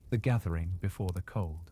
The gathering before the cold.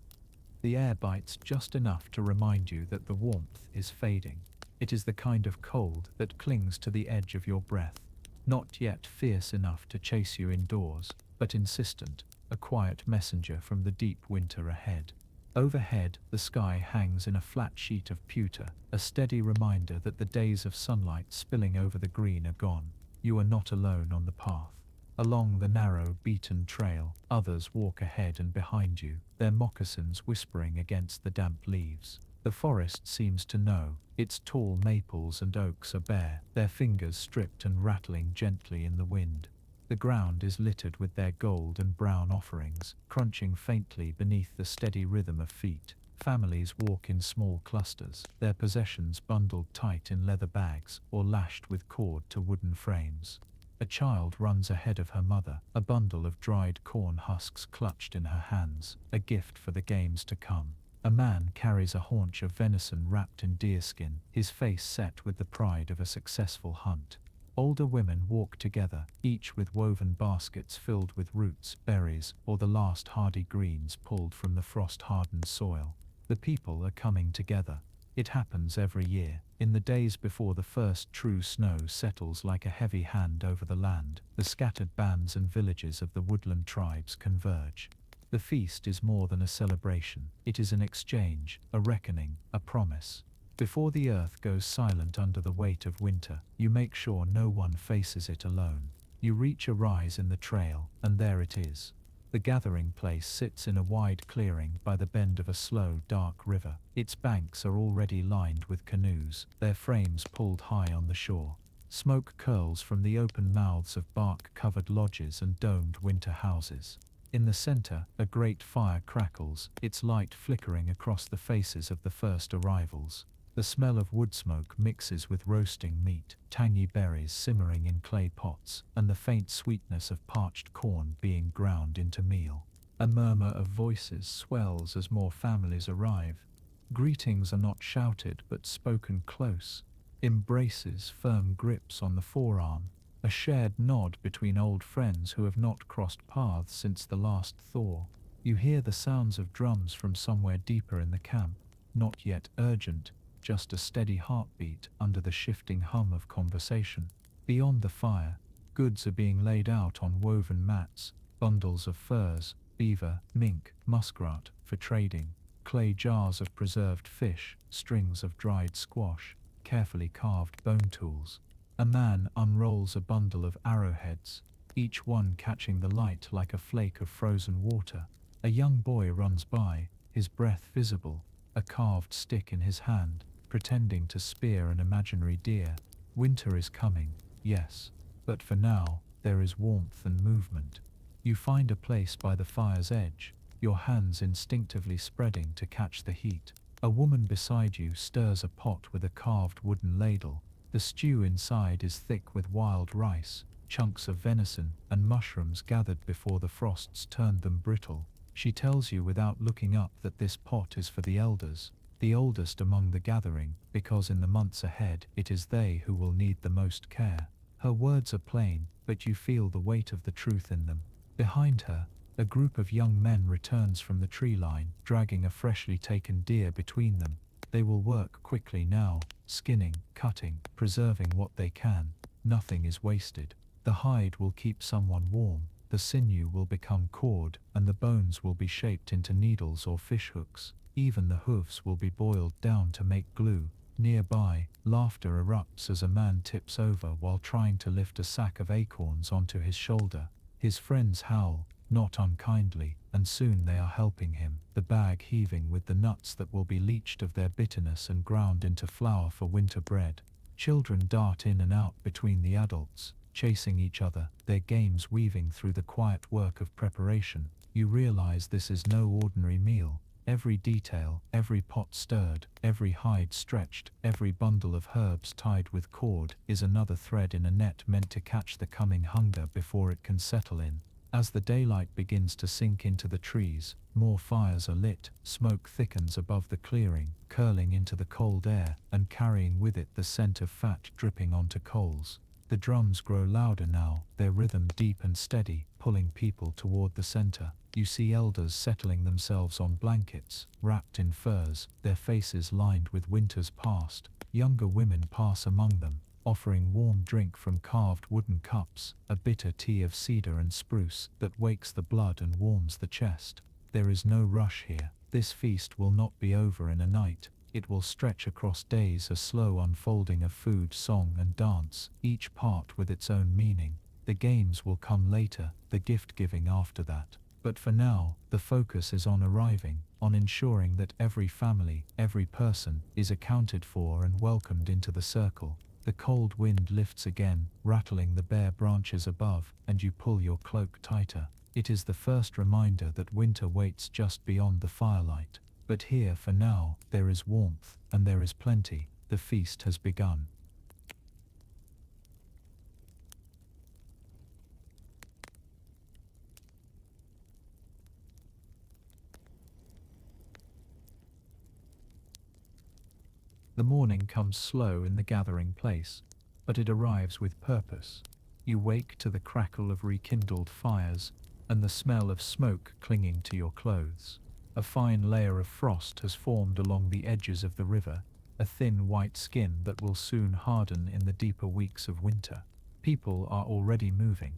The air bites just enough to remind you that the warmth is fading. It is the kind of cold that clings to the edge of your breath, not yet fierce enough to chase you indoors, but insistent, a quiet messenger from the deep winter ahead. Overhead, the sky hangs in a flat sheet of pewter, a steady reminder that the days of sunlight spilling over the green are gone. You are not alone on the path. Along the narrow, beaten trail, others walk ahead and behind you, their moccasins whispering against the damp leaves. The forest seems to know. Its tall maples and oaks are bare, their fingers stripped and rattling gently in the wind. The ground is littered with their gold and brown offerings, crunching faintly beneath the steady rhythm of feet. Families walk in small clusters, their possessions bundled tight in leather bags or lashed with cord to wooden frames. A child runs ahead of her mother, a bundle of dried corn husks clutched in her hands, a gift for the games to come. A man carries a haunch of venison wrapped in deerskin, his face set with the pride of a successful hunt. Older women walk together, each with woven baskets filled with roots, berries, or the last hardy greens pulled from the frost-hardened soil. The people are coming together. It happens every year. In the days before the first true snow settles like a heavy hand over the land, the scattered bands and villages of the woodland tribes converge. The feast is more than a celebration. It is an exchange, a reckoning, a promise. Before the earth goes silent under the weight of winter, you make sure no one faces it alone. You reach a rise in the trail, and there it is. The gathering place sits in a wide clearing by the bend of a slow, dark river. Its banks are already lined with canoes, their frames pulled high on the shore. Smoke curls from the open mouths of bark-covered lodges and domed winter houses. In the center, a great fire crackles, its light flickering across the faces of the first arrivals. The smell of wood smoke mixes with roasting meat, tangy berries simmering in clay pots, and the faint sweetness of parched corn being ground into meal. A murmur of voices swells as more families arrive. Greetings are not shouted but spoken close. Embraces, firm grips on the forearm, a shared nod between old friends who have not crossed paths since the last thaw. You hear the sounds of drums from somewhere deeper in the camp, not yet urgent, just a steady heartbeat under the shifting hum of conversation. Beyond the fire, goods are being laid out on woven mats, bundles of furs, beaver, mink, muskrat, for trading, clay jars of preserved fish, strings of dried squash, carefully carved bone tools. A man unrolls a bundle of arrowheads, each one catching the light like a flake of frozen water. A young boy runs by, his breath visible, a carved stick in his hand, pretending to spear an imaginary deer. Winter is coming, yes, but for now, there is warmth and movement. You find a place by the fire's edge, your hands instinctively spreading to catch the heat. A woman beside you stirs a pot with a carved wooden ladle. The stew inside is thick with wild rice, chunks of venison, and mushrooms gathered before the frosts turned them brittle. She tells you without looking up that this pot is for the elders, the oldest among the gathering, because in the months ahead it is they who will need the most care. Her words are plain, but you feel the weight of the truth in them. Behind her, a group of young men returns from the tree line, dragging a freshly taken deer between them. They will work quickly now, skinning, cutting, preserving what they can. Nothing is wasted. The hide will keep someone warm, the sinew will become cord, and the bones will be shaped into needles or fishhooks. Even the hoofs will be boiled down to make glue. Nearby, laughter erupts as a man tips over while trying to lift a sack of acorns onto his shoulder. His friends howl, not unkindly, and soon they are helping him, the bag heaving with the nuts that will be leached of their bitterness and ground into flour for winter bread. Children dart in and out between the adults, chasing each other, their games weaving through the quiet work of preparation. You realize this is no ordinary meal. Every detail, every pot stirred, every hide stretched, every bundle of herbs tied with cord is another thread in a net meant to catch the coming hunger before it can settle in. As the daylight begins to sink into the trees, more fires are lit, smoke thickens above the clearing, curling into the cold air and carrying with it the scent of fat dripping onto coals. The drums grow louder now, their rhythm deep and steady, pulling people toward the center. You see elders settling themselves on blankets, wrapped in furs, their faces lined with winters past. Younger women pass among them, offering warm drink from carved wooden cups, a bitter tea of cedar and spruce that wakes the blood and warms the chest. There is no rush here. This feast will not be over in a night. It will stretch across days, a slow unfolding of food, song and dance, each part with its own meaning. The games will come later, the gift-giving after that. But for now, the focus is on arriving, on ensuring that every family, every person, is accounted for and welcomed into the circle. The cold wind lifts again, rattling the bare branches above, and you pull your cloak tighter. It is the first reminder that winter waits just beyond the firelight. But here, for now, there is warmth, and there is plenty. The feast has begun. The morning comes slow in the gathering place, but it arrives with purpose. You wake to the crackle of rekindled fires, and the smell of smoke clinging to your clothes. A fine layer of frost has formed along the edges of the river, a thin white skin that will soon harden in the deeper weeks of winter. People are already moving.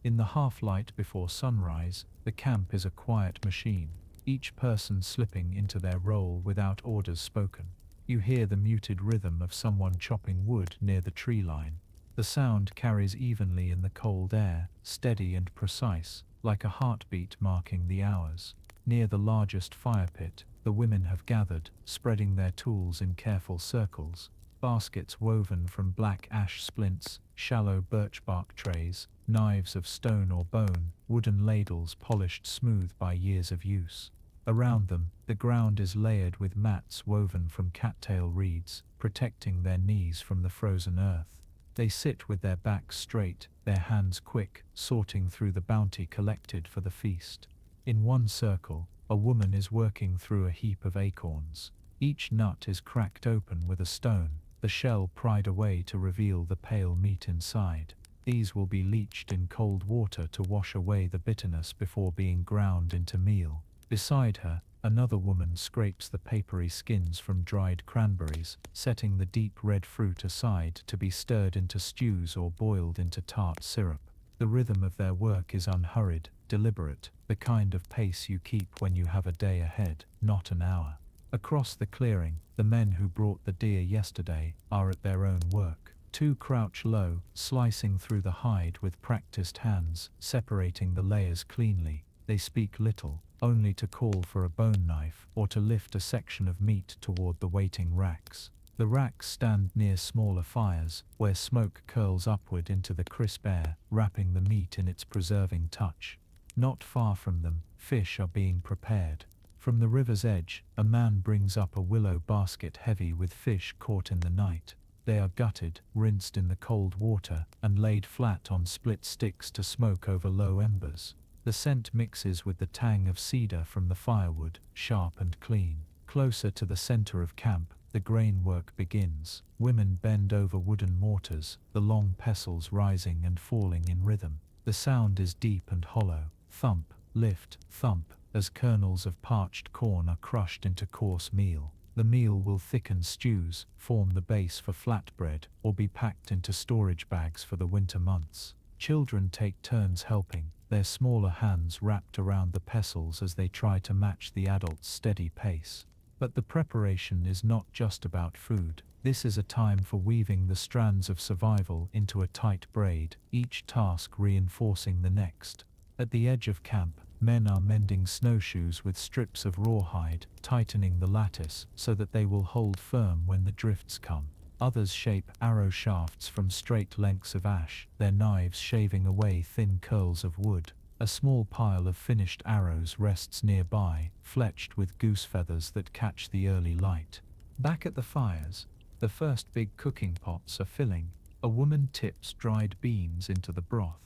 In the half-light before sunrise, the camp is a quiet machine, each person slipping into their role without orders spoken. You hear the muted rhythm of someone chopping wood near the tree line. The sound carries evenly in the cold air, steady and precise, like a heartbeat marking the hours. Near the largest fire pit, the women have gathered, spreading their tools in careful circles. Baskets woven from black ash splints, shallow birch bark trays, knives of stone or bone, wooden ladles polished smooth by years of use. Around them, the ground is layered with mats woven from cattail reeds, protecting their knees from the frozen earth. They sit with their backs straight, their hands quick, sorting through the bounty collected for the feast. In one circle, a woman is working through a heap of acorns. Each nut is cracked open with a stone, the shell pried away to reveal the pale meat inside. These will be leached in cold water to wash away the bitterness before being ground into meal. Beside her, another woman scrapes the papery skins from dried cranberries, setting the deep red fruit aside to be stirred into stews or boiled into tart syrup. The rhythm of their work is unhurried, deliberate, the kind of pace you keep when you have a day ahead, not an hour. Across the clearing, the men who brought the deer yesterday are at their own work. Two crouch low, slicing through the hide with practiced hands, separating the layers cleanly. They speak little, only to call for a bone knife or to lift a section of meat toward the waiting racks. The racks stand near smaller fires, where smoke curls upward into the crisp air, wrapping the meat in its preserving touch. Not far from them, fish are being prepared. From the river's edge, a man brings up a willow basket heavy with fish caught in the night. They are gutted, rinsed in the cold water, and laid flat on split sticks to smoke over low embers. The scent mixes with the tang of cedar from the firewood, sharp and clean. Closer to the center of camp, the grain work begins. Women bend over wooden mortars, the long pestles rising and falling in rhythm. The sound is deep and hollow. Thump, lift, thump, as kernels of parched corn are crushed into coarse meal. The meal will thicken stews, form the base for flatbread, or be packed into storage bags for the winter months. Children take turns helping, their smaller hands wrapped around the pestles as they try to match the adults' steady pace. But the preparation is not just about food. This is a time for weaving the strands of survival into a tight braid, each task reinforcing the next. At the edge of camp, men are mending snowshoes with strips of rawhide, tightening the lattice so that they will hold firm when the drifts come. Others shape arrow shafts from straight lengths of ash, their knives shaving away thin curls of wood. A small pile of finished arrows rests nearby, fletched with goose feathers that catch the early light. Back at the fires, the first big cooking pots are filling. A woman tips dried beans into the broth,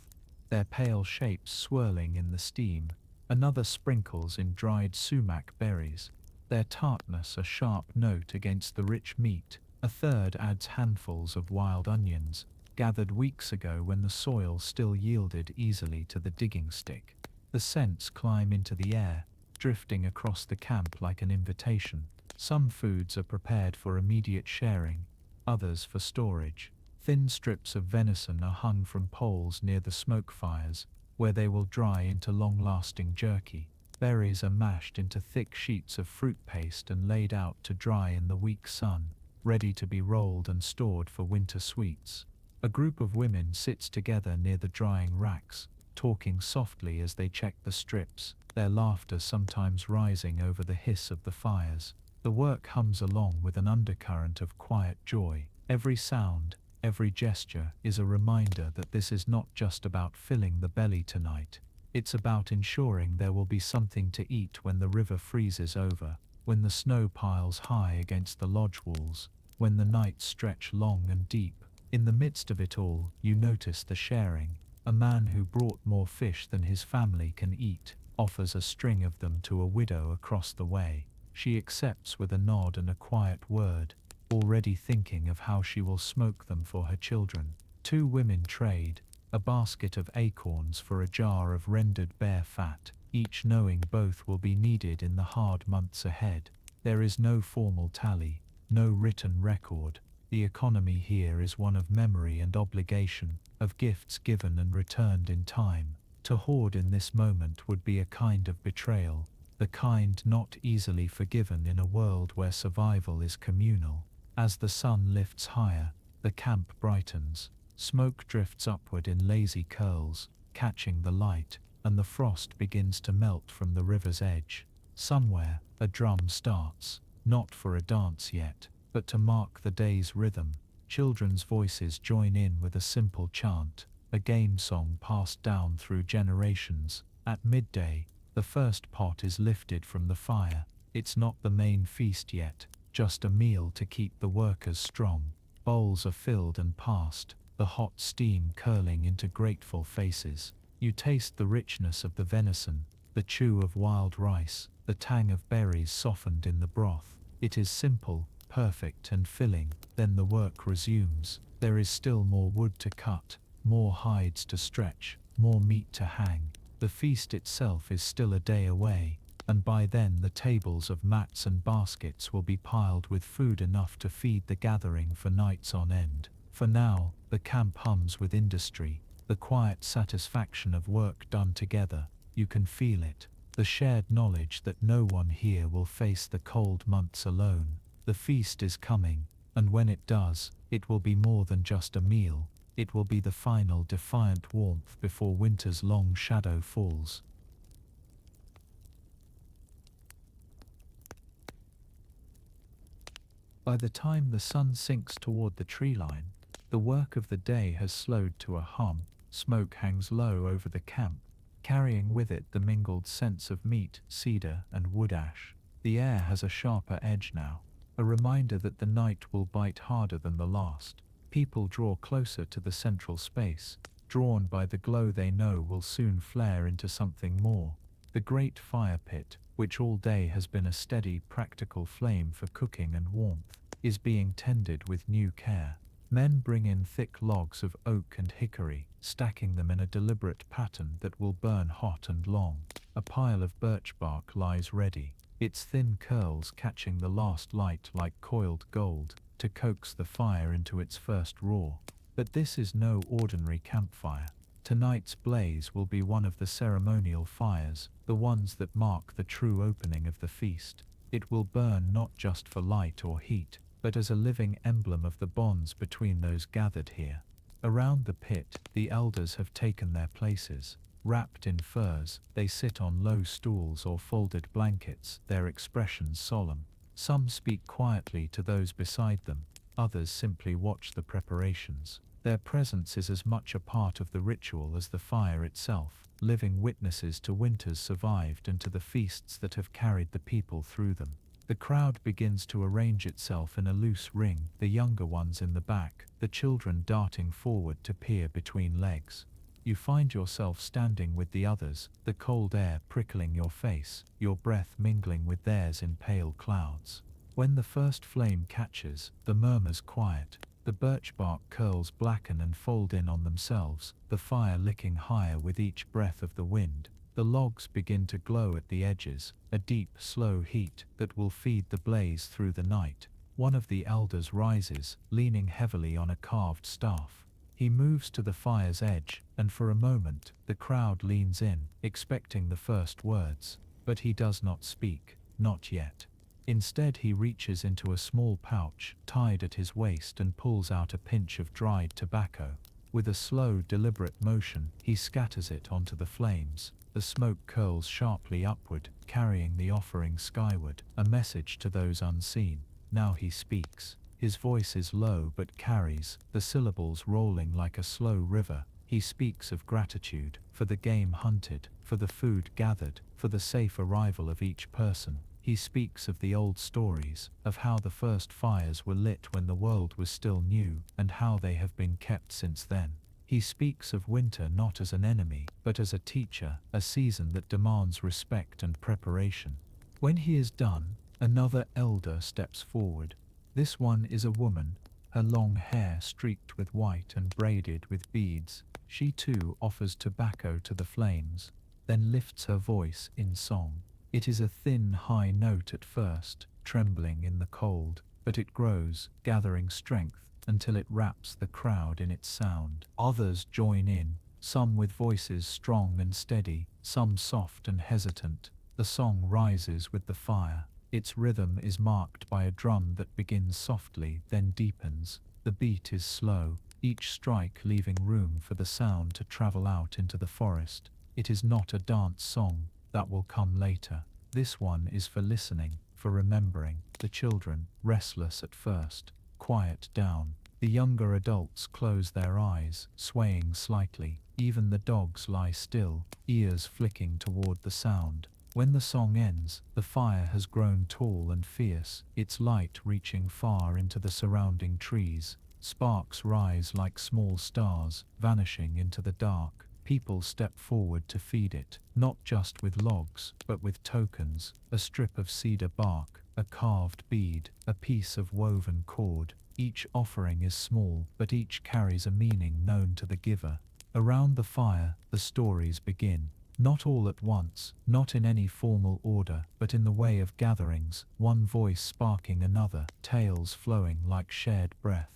their pale shapes swirling in the steam. Another sprinkles in dried sumac berries, their tartness a sharp note against the rich meat. A third adds handfuls of wild onions, gathered weeks ago when the soil still yielded easily to the digging stick. The scents climb into the air, drifting across the camp like an invitation. Some foods are prepared for immediate sharing, others for storage. Thin strips of venison are hung from poles near the smoke fires, where they will dry into long-lasting jerky. Berries are mashed into thick sheets of fruit paste and laid out to dry in the weak sun, ready to be rolled and stored for winter sweets. A group of women sits together near the drying racks, talking softly as they check the strips, their laughter sometimes rising over the hiss of the fires. The work hums along with an undercurrent of quiet joy. Every sound, every gesture is a reminder that this is not just about filling the belly tonight. It's about ensuring there will be something to eat when the river freezes over, when the snow piles high against the lodge walls, when the nights stretch long and deep. In the midst of it all, you notice the sharing. A man who brought more fish than his family can eat offers a string of them to a widow across the way. She accepts with a nod and a quiet word, already thinking of how she will smoke them for her children. Two women trade, a basket of acorns for a jar of rendered bear fat, each knowing both will be needed in the hard months ahead. There is no formal tally, no written record. The economy here is one of memory and obligation, of gifts given and returned in time. To hoard in this moment would be a kind of betrayal, the kind not easily forgiven in a world where survival is communal. As the sun lifts higher, the camp brightens. Smoke drifts upward in lazy curls, catching the light, and the frost begins to melt from the river's edge. Somewhere, a drum starts, not for a dance yet, but to mark the day's rhythm. Children's voices join in with a simple chant, a game song passed down through generations. At midday, the first pot is lifted from the fire. It's not the main feast yet, just a meal to keep the workers strong. Bowls are filled and passed, the hot steam curling into grateful faces. You taste the richness of the venison, the chew of wild rice, the tang of berries softened in the broth. It is simple, perfect and filling. Then the work resumes. There is still more wood to cut, more hides to stretch, more meat to hang. The feast itself is still a day away, and by then the tables of mats and baskets will be piled with food enough to feed the gathering for nights on end. For now, the camp hums with industry, the quiet satisfaction of work done together. You can feel it, the shared knowledge that no one here will face the cold months alone. The feast is coming, and when it does, it will be more than just a meal. It will be the final defiant warmth before winter's long shadow falls. By the time the sun sinks toward the tree line, the work of the day has slowed to a hum. Smoke hangs low over the camp, carrying with it the mingled scents of meat, cedar, and wood ash. The air has a sharper edge now, a reminder that the night will bite harder than the last. People draw closer to the central space, drawn by the glow they know will soon flare into something more. The great fire pit, which all day has been a steady, practical flame for cooking and warmth, is being tended with new care. Men bring in thick logs of oak and hickory, stacking them in a deliberate pattern that will burn hot and long. A pile of birch bark lies ready, its thin curls catching the last light like coiled gold, to coax the fire into its first roar. But this is no ordinary campfire. Tonight's blaze will be one of the ceremonial fires, the ones that mark the true opening of the feast. It will burn not just for light or heat, but as a living emblem of the bonds between those gathered here. Around the pit, the elders have taken their places. Wrapped in furs, they sit on low stools or folded blankets, their expressions solemn. Some speak quietly to those beside them, others simply watch the preparations. Their presence is as much a part of the ritual as the fire itself, living witnesses to winters survived and to the feasts that have carried the people through them. The crowd begins to arrange itself in a loose ring, the younger ones in the back, the children darting forward to peer between legs. You find yourself standing with the others, the cold air prickling your face, your breath mingling with theirs in pale clouds. When the first flame catches, the murmurs quiet. The birch bark curls blacken and fold in on themselves, the fire licking higher with each breath of the wind. The logs begin to glow at the edges, a deep, slow heat that will feed the blaze through the night. One of the elders rises, leaning heavily on a carved staff. He moves to the fire's edge, and for a moment, the crowd leans in, expecting the first words. But he does not speak, not yet. Instead, he reaches into a small pouch, tied at his waist, and pulls out a pinch of dried tobacco. With a slow, deliberate motion, he scatters it onto the flames. The smoke curls sharply upward, carrying the offering skyward, a message to those unseen. Now he speaks. His voice is low but carries, the syllables rolling like a slow river. He speaks of gratitude, for the game hunted, for the food gathered, for the safe arrival of each person. He speaks of the old stories, of how the first fires were lit when the world was still new, and how they have been kept since then. He speaks of winter not as an enemy, but as a teacher, a season that demands respect and preparation. When he is done, another elder steps forward. This one is a woman, her long hair streaked with white and braided with beads. She too offers tobacco to the flames, then lifts her voice in song. It is a thin, high note at first, trembling in the cold, but it grows, gathering strength, until it wraps the crowd in its sound. Others join in, some with voices strong and steady, some soft and hesitant. The song rises with the fire. Its rhythm is marked by a drum that begins softly, then deepens. The beat is slow, each strike leaving room for the sound to travel out into the forest. It is not a dance song, that will come later. This one is for listening, for remembering. The children, restless at first, quiet down. The younger adults close their eyes, swaying slightly. Even the dogs lie still, ears flicking toward the sound. When the song ends, the fire has grown tall and fierce, its light reaching far into the surrounding trees. Sparks rise like small stars, vanishing into the dark. People step forward to feed it, not just with logs, but with tokens: a strip of cedar bark, a carved bead, a piece of woven cord. Each offering is small, but each carries a meaning known to the giver. Around the fire, the stories begin. Not all at once, not in any formal order, but in the way of gatherings, one voice sparking another, tales flowing like shared breath.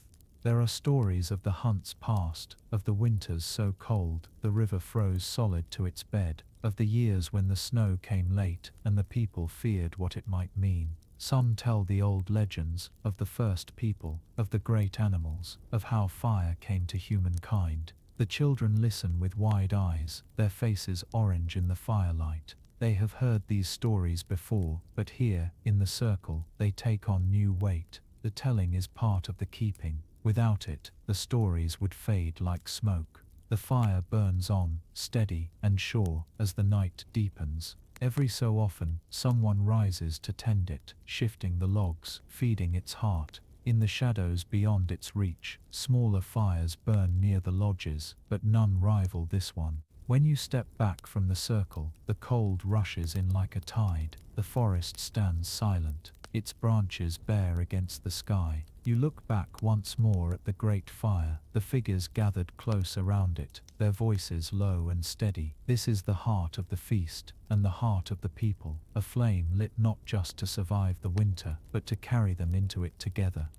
There are stories of the hunts past, of the winters so cold the river froze solid to its bed, of the years when the snow came late and the people feared what it might mean. Some tell the old legends, of the first people, of the great animals, of how fire came to humankind. The children listen with wide eyes, their faces orange in the firelight. They have heard these stories before, but here, in the circle, they take on new weight. The telling is part of the keeping. Without it, the stories would fade like smoke. The fire burns on, steady and sure, as the night deepens. Every so often, someone rises to tend it, shifting the logs, feeding its heart. In the shadows beyond its reach, smaller fires burn near the lodges, but none rival this one. When you step back from the circle, the cold rushes in like a tide. The forest stands silent, its branches bare against the sky. You look back once more at the great fire, the figures gathered close around it, their voices low and steady. This is the heart of the feast, and the heart of the people, a flame lit not just to survive the winter, but to carry them into it together.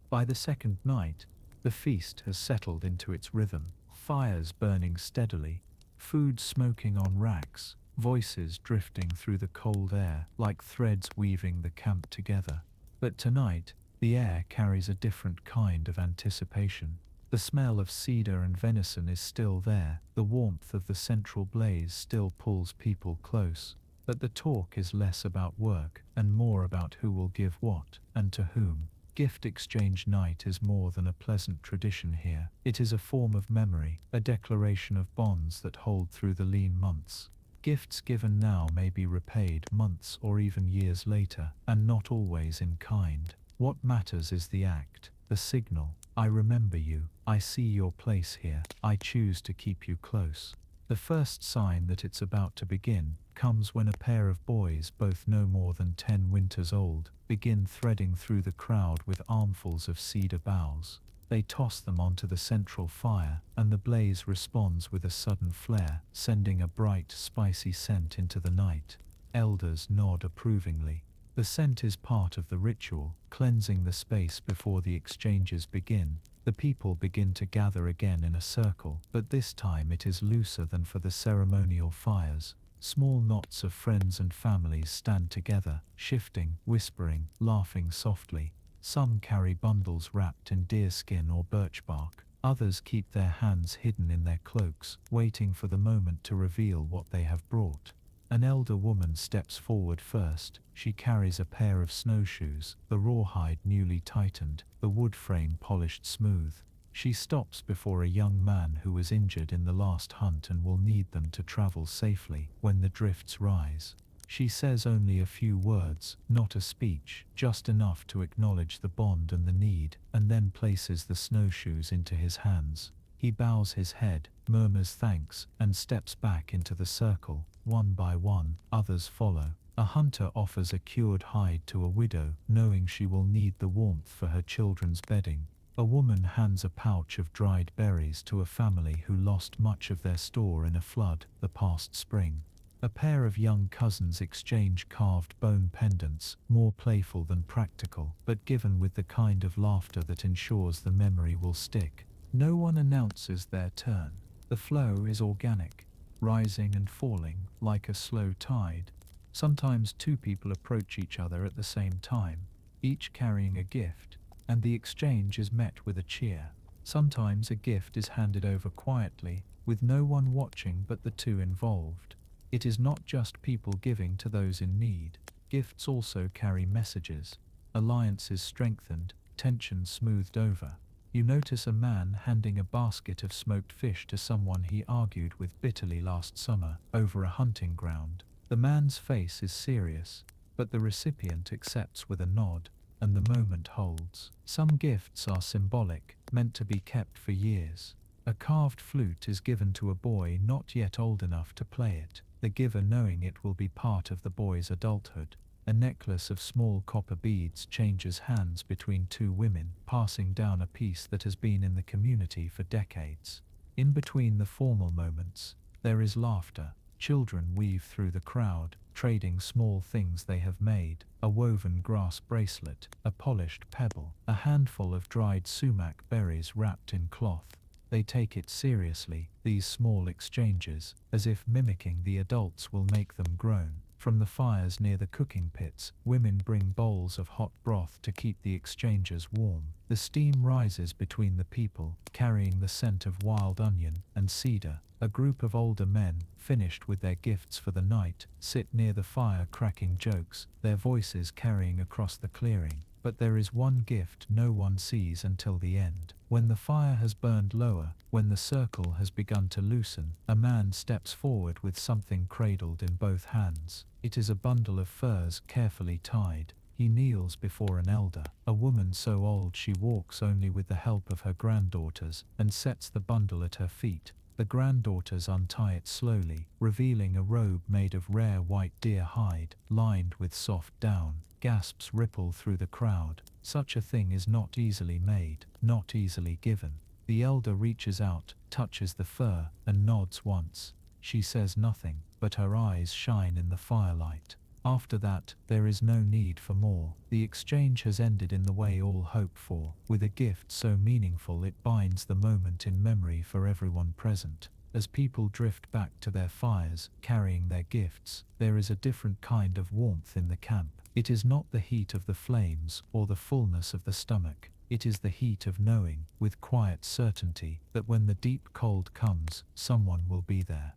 By the second night, the feast has settled into its rhythm. Fires burning steadily, food smoking on racks, voices drifting through the cold air like threads weaving the camp together. But tonight, the air carries a different kind of anticipation. The smell of cedar and venison is still there, the warmth of the central blaze still pulls people close. But the talk is less about work and more about who will give what, and to whom. Gift exchange night is more than a pleasant tradition here. It is a form of memory, a declaration of bonds that hold through the lean months. Gifts given now may be repaid months or even years later, and not always in kind. What matters is the act, the A signal. I remember you. I see your place here. I choose to keep you close. The first sign that it's about to begin comes when a pair of boys, both no more than 10 winters old, begin threading through the crowd with armfuls of cedar boughs. They toss them onto the central fire, and the blaze responds with a sudden flare, sending a bright, spicy scent into the night. Elders nod approvingly. The scent is part of the ritual, cleansing the space before the exchanges begin. The people begin to gather again in a circle, but this time it is looser than for the ceremonial fires. Small knots of friends and families stand together, shifting, whispering, laughing softly. Some carry bundles wrapped in deerskin or birch bark. Others keep their hands hidden in their cloaks, waiting for the moment to reveal what they have brought. An elder woman steps forward first. She carries a pair of snowshoes, the rawhide newly tightened, the wood frame polished smooth. She stops before a young man who was injured in the last hunt and will need them to travel safely when the drifts rise. She says only a few words, not a speech, just enough to acknowledge the bond and the need, and then places the snowshoes into his hands. He bows his head, murmurs thanks, and steps back into the circle. One by one, others follow. A hunter offers a cured hide to a widow, knowing she will need the warmth for her children's bedding. A woman hands a pouch of dried berries to a family who lost much of their store in a flood the past spring. A pair of young cousins exchange carved bone pendants, more playful than practical, but given with the kind of laughter that ensures the memory will stick. No one announces their turn. The flow is organic, rising and falling like a slow tide. Sometimes two people approach each other at the same time, each carrying a gift, and the exchange is met with a cheer. Sometimes a gift is handed over quietly, with no one watching but the two involved. It is not just people giving to those in need. Gifts also carry messages. Alliances strengthened, tension smoothed over. You notice a man handing a basket of smoked fish to someone he argued with bitterly last summer over a hunting ground. The man's face is serious, but the recipient accepts with a nod, and the moment holds. Some gifts are symbolic, meant to be kept for years. A carved flute is given to a boy not yet old enough to play it, the giver knowing it will be part of the boy's adulthood. A necklace of small copper beads changes hands between two women, passing down a piece that has been in the community for decades. In between the formal moments, there is laughter. Children weave through the crowd, trading small things they have made, a woven grass bracelet, a polished pebble, a handful of dried sumac berries wrapped in cloth. They take it seriously, these small exchanges, as if mimicking the adults will make them grown. From the fires near the cooking pits, women bring bowls of hot broth to keep the exchangers warm. The steam rises between the people, carrying the scent of wild onion and cedar. A group of older men, finished with their gifts for the night, sit near the fire cracking jokes, their voices carrying across the clearing. But there is one gift no one sees until the end. When the fire has burned lower, when the circle has begun to loosen, a man steps forward with something cradled in both hands. It is a bundle of furs carefully tied. He kneels before an elder, a woman so old she walks only with the help of her granddaughters, and sets the bundle at her feet. The granddaughters untie it slowly, revealing a robe made of rare white deer hide, lined with soft down. Gasps ripple through the crowd. Such a thing is not easily made, not easily given. The elder reaches out, touches the fur, and nods once. She says nothing, but her eyes shine in the firelight. After that, there is no need for more. The exchange has ended in the way all hope for, with a gift so meaningful it binds the moment in memory for everyone present. As people drift back to their fires, carrying their gifts, there is a different kind of warmth in the camp. It is not the heat of the flames or the fullness of the stomach. It is the heat of knowing, with quiet certainty, that when the deep cold comes, someone will be there.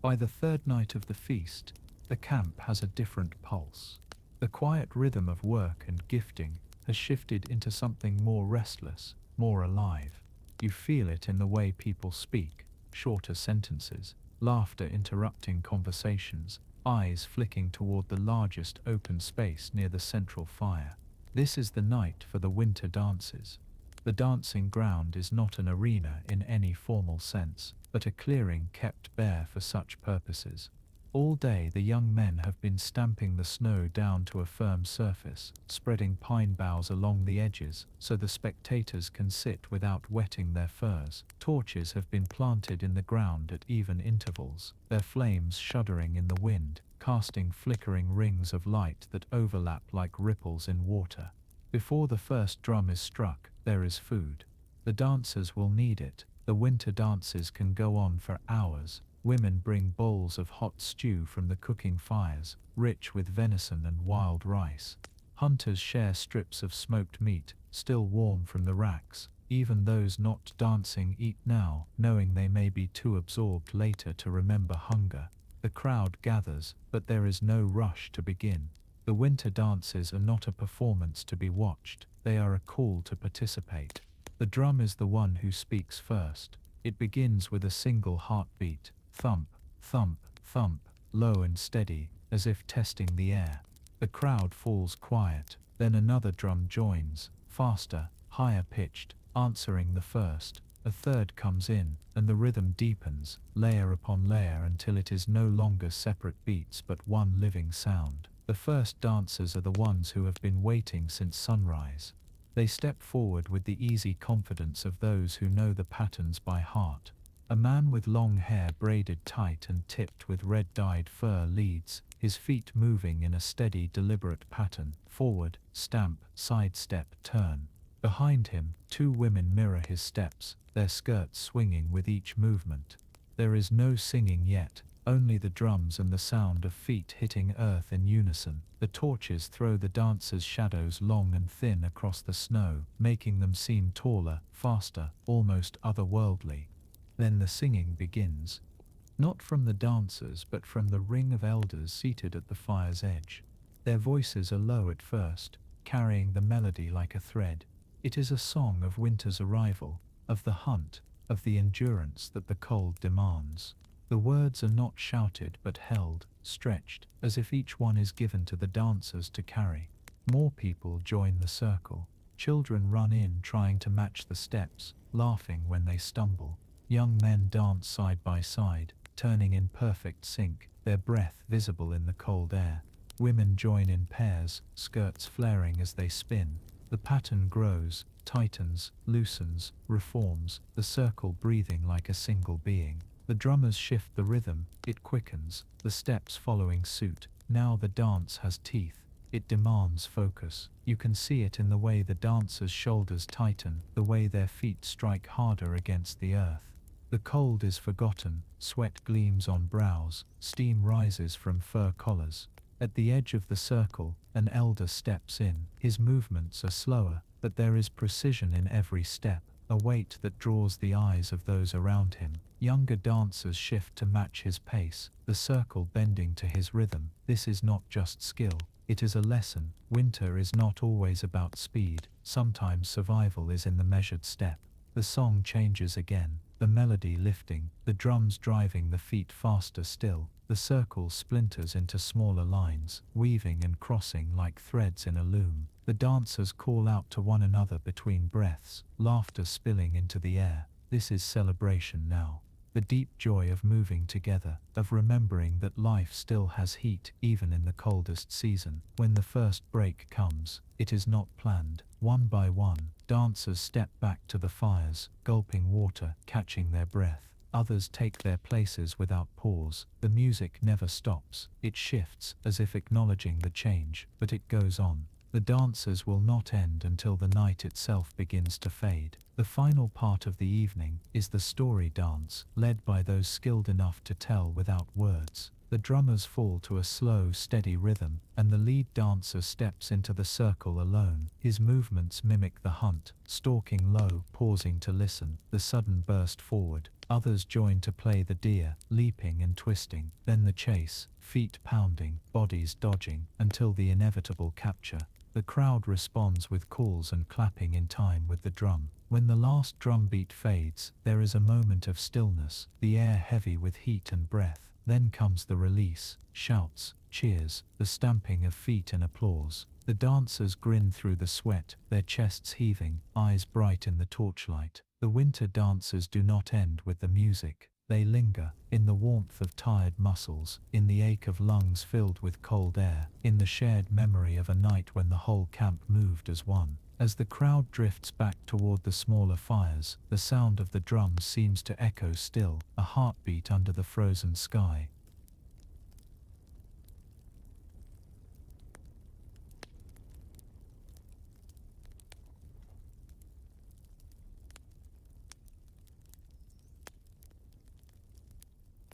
By the third night of the feast, the camp has a different pulse. The quiet rhythm of work and gifting has shifted into something more restless, more alive. You feel it in the way people speak, shorter sentences, laughter interrupting conversations, eyes flicking toward the largest open space near the central fire. This is the night for the winter dances. The dancing ground is not an arena in any formal sense, but a clearing kept bare for such purposes. All day the young men have been stamping the snow down to a firm surface, spreading pine boughs along the edges so the spectators can sit without wetting their furs. Torches have been planted in the ground at even intervals, their flames shuddering in the wind, casting flickering rings of light that overlap like ripples in water. Before the first drum is struck, there is food. The dancers will need it. The winter dances can go on for hours. Women bring bowls of hot stew from the cooking fires, rich with venison and wild rice. Hunters share strips of smoked meat, still warm from the racks. Even those not dancing eat now, knowing they may be too absorbed later to remember hunger. The crowd gathers, but there is no rush to begin. The winter dances are not a performance to be watched, they are a call to participate. The drum is the one who speaks first. It begins with a single heartbeat. Thump, thump, thump, low and steady, as if testing the air. The crowd falls quiet, then another drum joins, faster, higher pitched, answering the first. A third comes in, and the rhythm deepens, layer upon layer until it is no longer separate beats but one living sound. The first dancers are the ones who have been waiting since sunrise. They step forward with the easy confidence of those who know the patterns by heart. A man with long hair braided tight and tipped with red-dyed fur leads, his feet moving in a steady, deliberate pattern, forward, stamp, sidestep, turn. Behind him, two women mirror his steps, their skirts swinging with each movement. There is no singing yet, only the drums and the sound of feet hitting earth in unison. The torches throw the dancers' shadows long and thin across the snow, making them seem taller, faster, almost otherworldly. Then the singing begins. Not from the dancers but from the ring of elders seated at the fire's edge. Their voices are low at first, carrying the melody like a thread. It is a song of winter's arrival, of the hunt, of the endurance that the cold demands. The words are not shouted but held, stretched, as if each one is given to the dancers to carry. More people join the circle. Children run in trying to match the steps, laughing when they stumble. Young men dance side by side, turning in perfect sync, their breath visible in the cold air. Women join in pairs, skirts flaring as they spin. The pattern grows, tightens, loosens, reforms, the circle breathing like a single being. The drummers shift the rhythm, it quickens, the steps following suit. Now the dance has teeth. It demands focus. You can see it in the way the dancers' shoulders tighten, the way their feet strike harder against the earth. The cold is forgotten, sweat gleams on brows, steam rises from fur collars. At the edge of the circle, an elder steps in. His movements are slower, but there is precision in every step, a weight that draws the eyes of those around him. Younger dancers shift to match his pace, the circle bending to his rhythm. This is not just skill, it is a lesson. Winter is not always about speed, sometimes survival is in the measured step. The song changes again, the melody lifting, the drums driving the feet faster still. The circle splinters into smaller lines, weaving and crossing like threads in a loom. The dancers call out to one another between breaths, laughter spilling into the air. This is celebration now. The deep joy of moving together, of remembering that life still has heat even in the coldest season. When the first break comes, it is not planned. One by one, dancers step back to the fires, gulping water, catching their breath. Others take their places without pause. The music never stops. It shifts, as if acknowledging the change, but it goes on. The dances will not end until the night itself begins to fade. The final part of the evening is the story dance, led by those skilled enough to tell without words. The drummers fall to a slow, steady rhythm, and the lead dancer steps into the circle alone. His movements mimic the hunt, stalking low, pausing to listen, the sudden burst forward. Others join to play the deer, leaping and twisting, then the chase, feet pounding, bodies dodging, until the inevitable capture. The crowd responds with calls and clapping in time with the drum. When the last drum beat fades, there is a moment of stillness, the air heavy with heat and breath. Then comes the release, shouts, cheers, the stamping of feet and applause. The dancers grin through the sweat, their chests heaving, eyes bright in the torchlight. The winter dances do not end with the music. They linger, in the warmth of tired muscles, in the ache of lungs filled with cold air, in the shared memory of a night when the whole camp moved as one. As the crowd drifts back toward the smaller fires, the sound of the drums seems to echo still, a heartbeat under the frozen sky.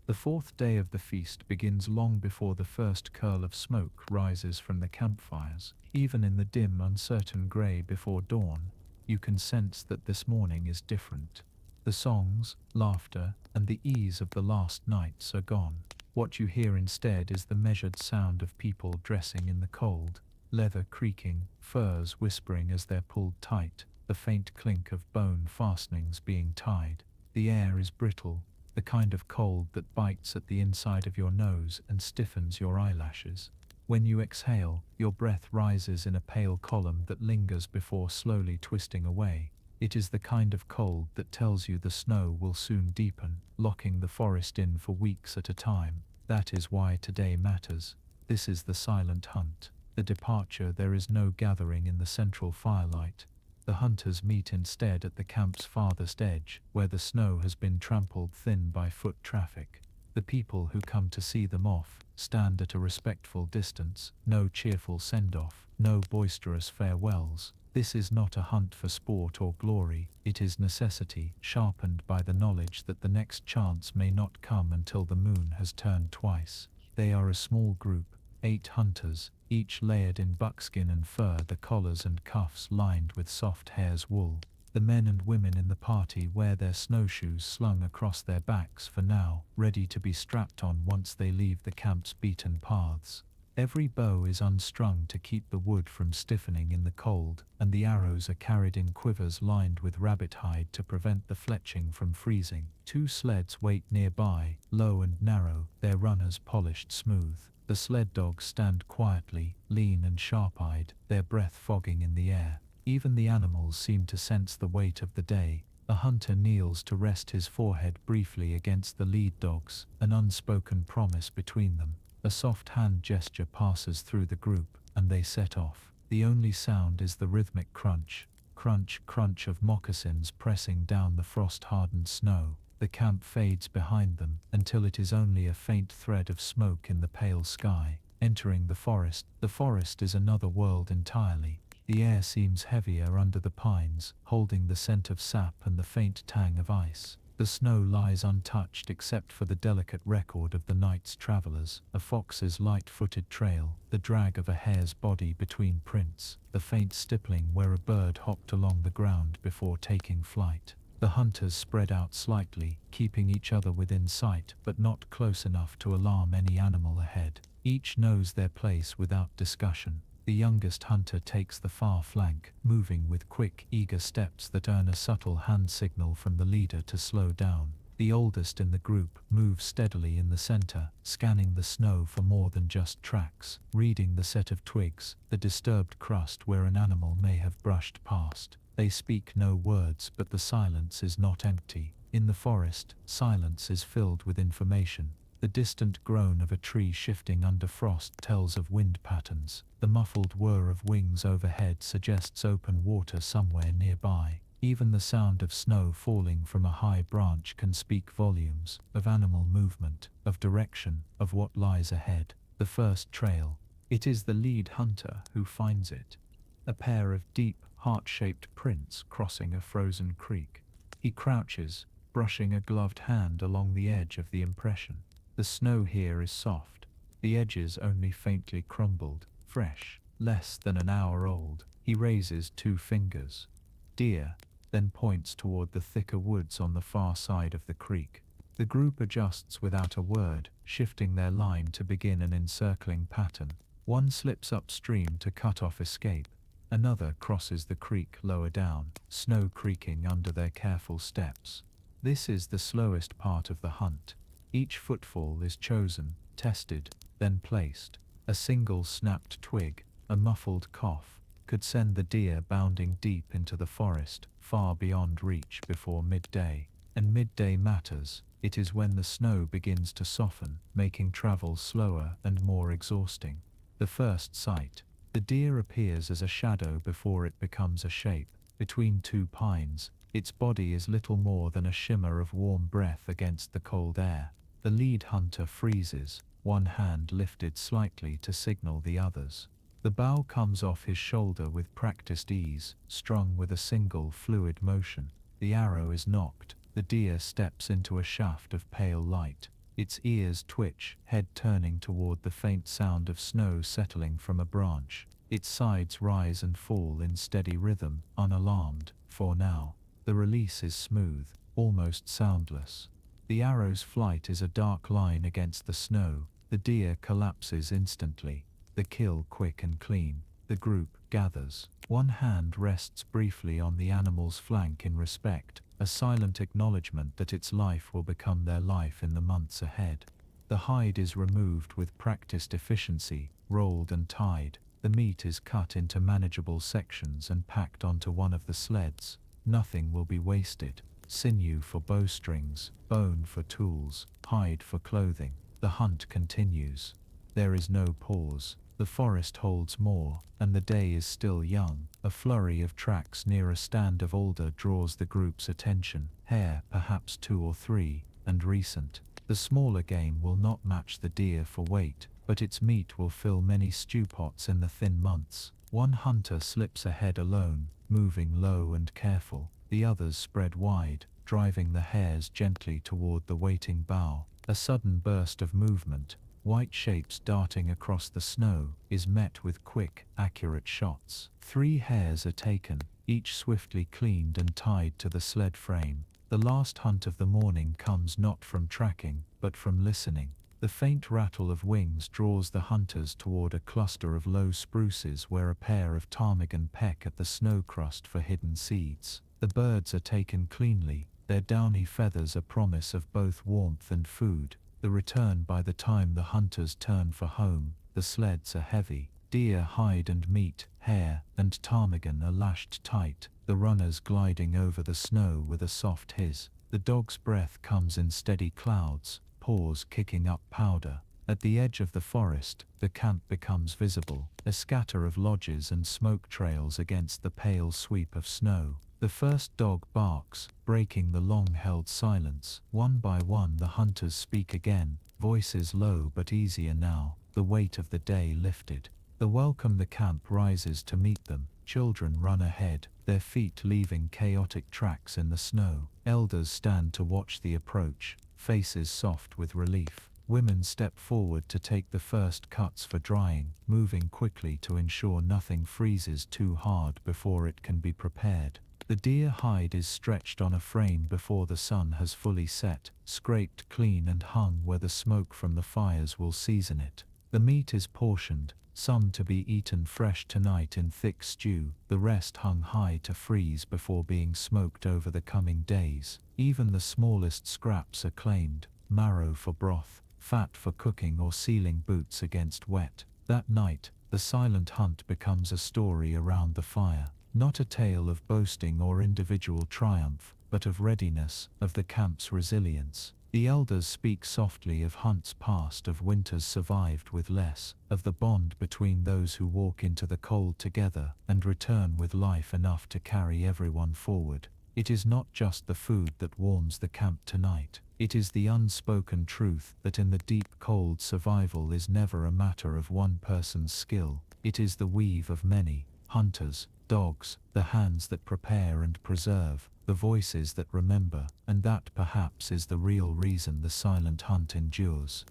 The fourth day of the feast begins long before the first curl of smoke rises from the campfires. Even in the dim, uncertain grey before dawn, you can sense that this morning is different. The songs, laughter, and the ease of the last nights are gone. What you hear instead is the measured sound of people dressing in the cold, leather creaking, furs whispering as they're pulled tight, the faint clink of bone fastenings being tied. The air is brittle, the kind of cold that bites at the inside of your nose and stiffens your eyelashes. When you exhale, your breath rises in a pale column that lingers before slowly twisting away. It is the kind of cold that tells you the snow will soon deepen, locking the forest in for weeks at a time. That is why today matters. This is the silent hunt. The departure. There is no gathering in the central firelight. The hunters meet instead at the camp's farthest edge, where the snow has been trampled thin by foot traffic. The people who come to see them off stand at a respectful distance, no cheerful send-off, no boisterous farewells. This is not a hunt for sport or glory, it is necessity, sharpened by the knowledge that the next chance may not come until the moon has turned twice. They are a small group, 8 hunters, each layered in buckskin and fur, the collars and cuffs lined with soft hare's wool. The men and women in the party wear their snowshoes slung across their backs for now, ready to be strapped on once they leave the camp's beaten paths. Every bow is unstrung to keep the wood from stiffening in the cold, and the arrows are carried in quivers lined with rabbit hide to prevent the fletching from freezing. 2 sleds wait nearby, low and narrow, their runners polished smooth. The sled dogs stand quietly, lean and sharp-eyed, their breath fogging in the air. Even the animals seem to sense the weight of the day. A hunter kneels to rest his forehead briefly against the lead dogs, an unspoken promise between them. A soft hand gesture passes through the group, and they set off. The only sound is the rhythmic crunch, crunch, crunch of moccasins pressing down the frost-hardened snow. The camp fades behind them, until it is only a faint thread of smoke in the pale sky. Entering the forest is another world entirely. The air seems heavier under the pines, holding the scent of sap and the faint tang of ice. The snow lies untouched except for the delicate record of the night's travelers, a fox's light-footed trail, the drag of a hare's body between prints, the faint stippling where a bird hopped along the ground before taking flight. The hunters spread out slightly, keeping each other within sight but not close enough to alarm any animal ahead. Each knows their place without discussion. The youngest hunter takes the far flank, moving with quick, eager steps that earn a subtle hand signal from the leader to slow down. The oldest in the group moves steadily in the center, scanning the snow for more than just tracks, reading the set of twigs, the disturbed crust where an animal may have brushed past. They speak no words, but the silence is not empty. In the forest, silence is filled with information. The distant groan of a tree shifting under frost tells of wind patterns. The muffled whir of wings overhead suggests open water somewhere nearby. Even the sound of snow falling from a high branch can speak volumes, of animal movement, of direction, of what lies ahead. The first trail. It is the lead hunter who finds it. A pair of deep, heart-shaped prints crossing a frozen creek. He crouches, brushing a gloved hand along the edge of the impression. The snow here is soft, the edges only faintly crumbled, fresh, less than an hour old. He raises 2 fingers. Deer, then points toward the thicker woods on the far side of the creek. The group adjusts without a word, shifting their line to begin an encircling pattern. One slips upstream to cut off escape. Another crosses the creek lower down, snow creaking under their careful steps. This is the slowest part of the hunt. Each footfall is chosen, tested, then placed. A single snapped twig, a muffled cough, could send the deer bounding deep into the forest, far beyond reach before midday. And midday matters. It is when the snow begins to soften, making travel slower and more exhausting. The first sight. The deer appears as a shadow before it becomes a shape. Between two pines, its body is little more than a shimmer of warm breath against the cold air. The lead hunter freezes, one hand lifted slightly to signal the others. The bow comes off his shoulder with practiced ease, strung with a single fluid motion. The arrow is nocked. The deer steps into a shaft of pale light. Its ears twitch, head turning toward the faint sound of snow settling from a branch. Its sides rise and fall in steady rhythm, unalarmed, for now. The release is smooth, almost soundless. The arrow's flight is a dark line against the snow. The deer collapses instantly. The kill quick and clean. The group gathers. One hand rests briefly on the animal's flank in respect, a silent acknowledgement that its life will become their life in the months ahead. The hide is removed with practiced efficiency, rolled and tied. The meat is cut into manageable sections and packed onto one of the sleds. Nothing will be wasted. Sinew for bowstrings, bone for tools, hide for clothing. The hunt continues. There is no pause. The forest holds more, and the day is still young. A flurry of tracks near a stand of alder draws the group's attention. Hare, perhaps 2 or 3, and recent. The smaller game will not match the deer for weight, but its meat will fill many stew pots in the thin months. One hunter slips ahead alone, moving low and careful. The others spread wide, driving the hares gently toward the waiting bough. A sudden burst of movement, white shapes darting across the snow, is met with quick, accurate shots. 3 hares are taken, each swiftly cleaned and tied to the sled frame. The last hunt of the morning comes not from tracking, but from listening. The faint rattle of wings draws the hunters toward a cluster of low spruces where a pair of ptarmigan peck at the snow crust for hidden seeds. The birds are taken cleanly, their downy feathers a promise of both warmth and food. The return by the time the hunters turn for home. The sleds are heavy. Deer hide and meat, hare, and ptarmigan are lashed tight, the runners gliding over the snow with a soft hiss. The dog's breath comes in steady clouds, paws kicking up powder. At the edge of the forest, the camp becomes visible, a scatter of lodges and smoke trails against the pale sweep of snow. The first dog barks, breaking the long-held silence. One by one the hunters speak again, voices low but easier now, the weight of the day lifted. The welcome the camp rises to meet them. Children run ahead, their feet leaving chaotic tracks in the snow. Elders stand to watch the approach, faces soft with relief. Women step forward to take the first cuts for drying, moving quickly to ensure nothing freezes too hard before it can be prepared. The deer hide is stretched on a frame before the sun has fully set, scraped clean and hung where the smoke from the fires will season it. The meat is portioned, some to be eaten fresh tonight in thick stew, the rest hung high to freeze before being smoked over the coming days. Even the smallest scraps are claimed, marrow for broth, fat for cooking or sealing boots against wet. That night, the silent hunt becomes a story around the fire. Not a tale of boasting or individual triumph, but of readiness, of the camp's resilience. The elders speak softly of hunts past, of winters survived with less, of the bond between those who walk into the cold together and return with life enough to carry everyone forward. It is not just the food that warms the camp tonight. It is the unspoken truth that in the deep cold survival is never a matter of one person's skill. It is the weave of many hunters, dogs, the hands that prepare and preserve, the voices that remember, and that perhaps is the real reason the silent hunt endures.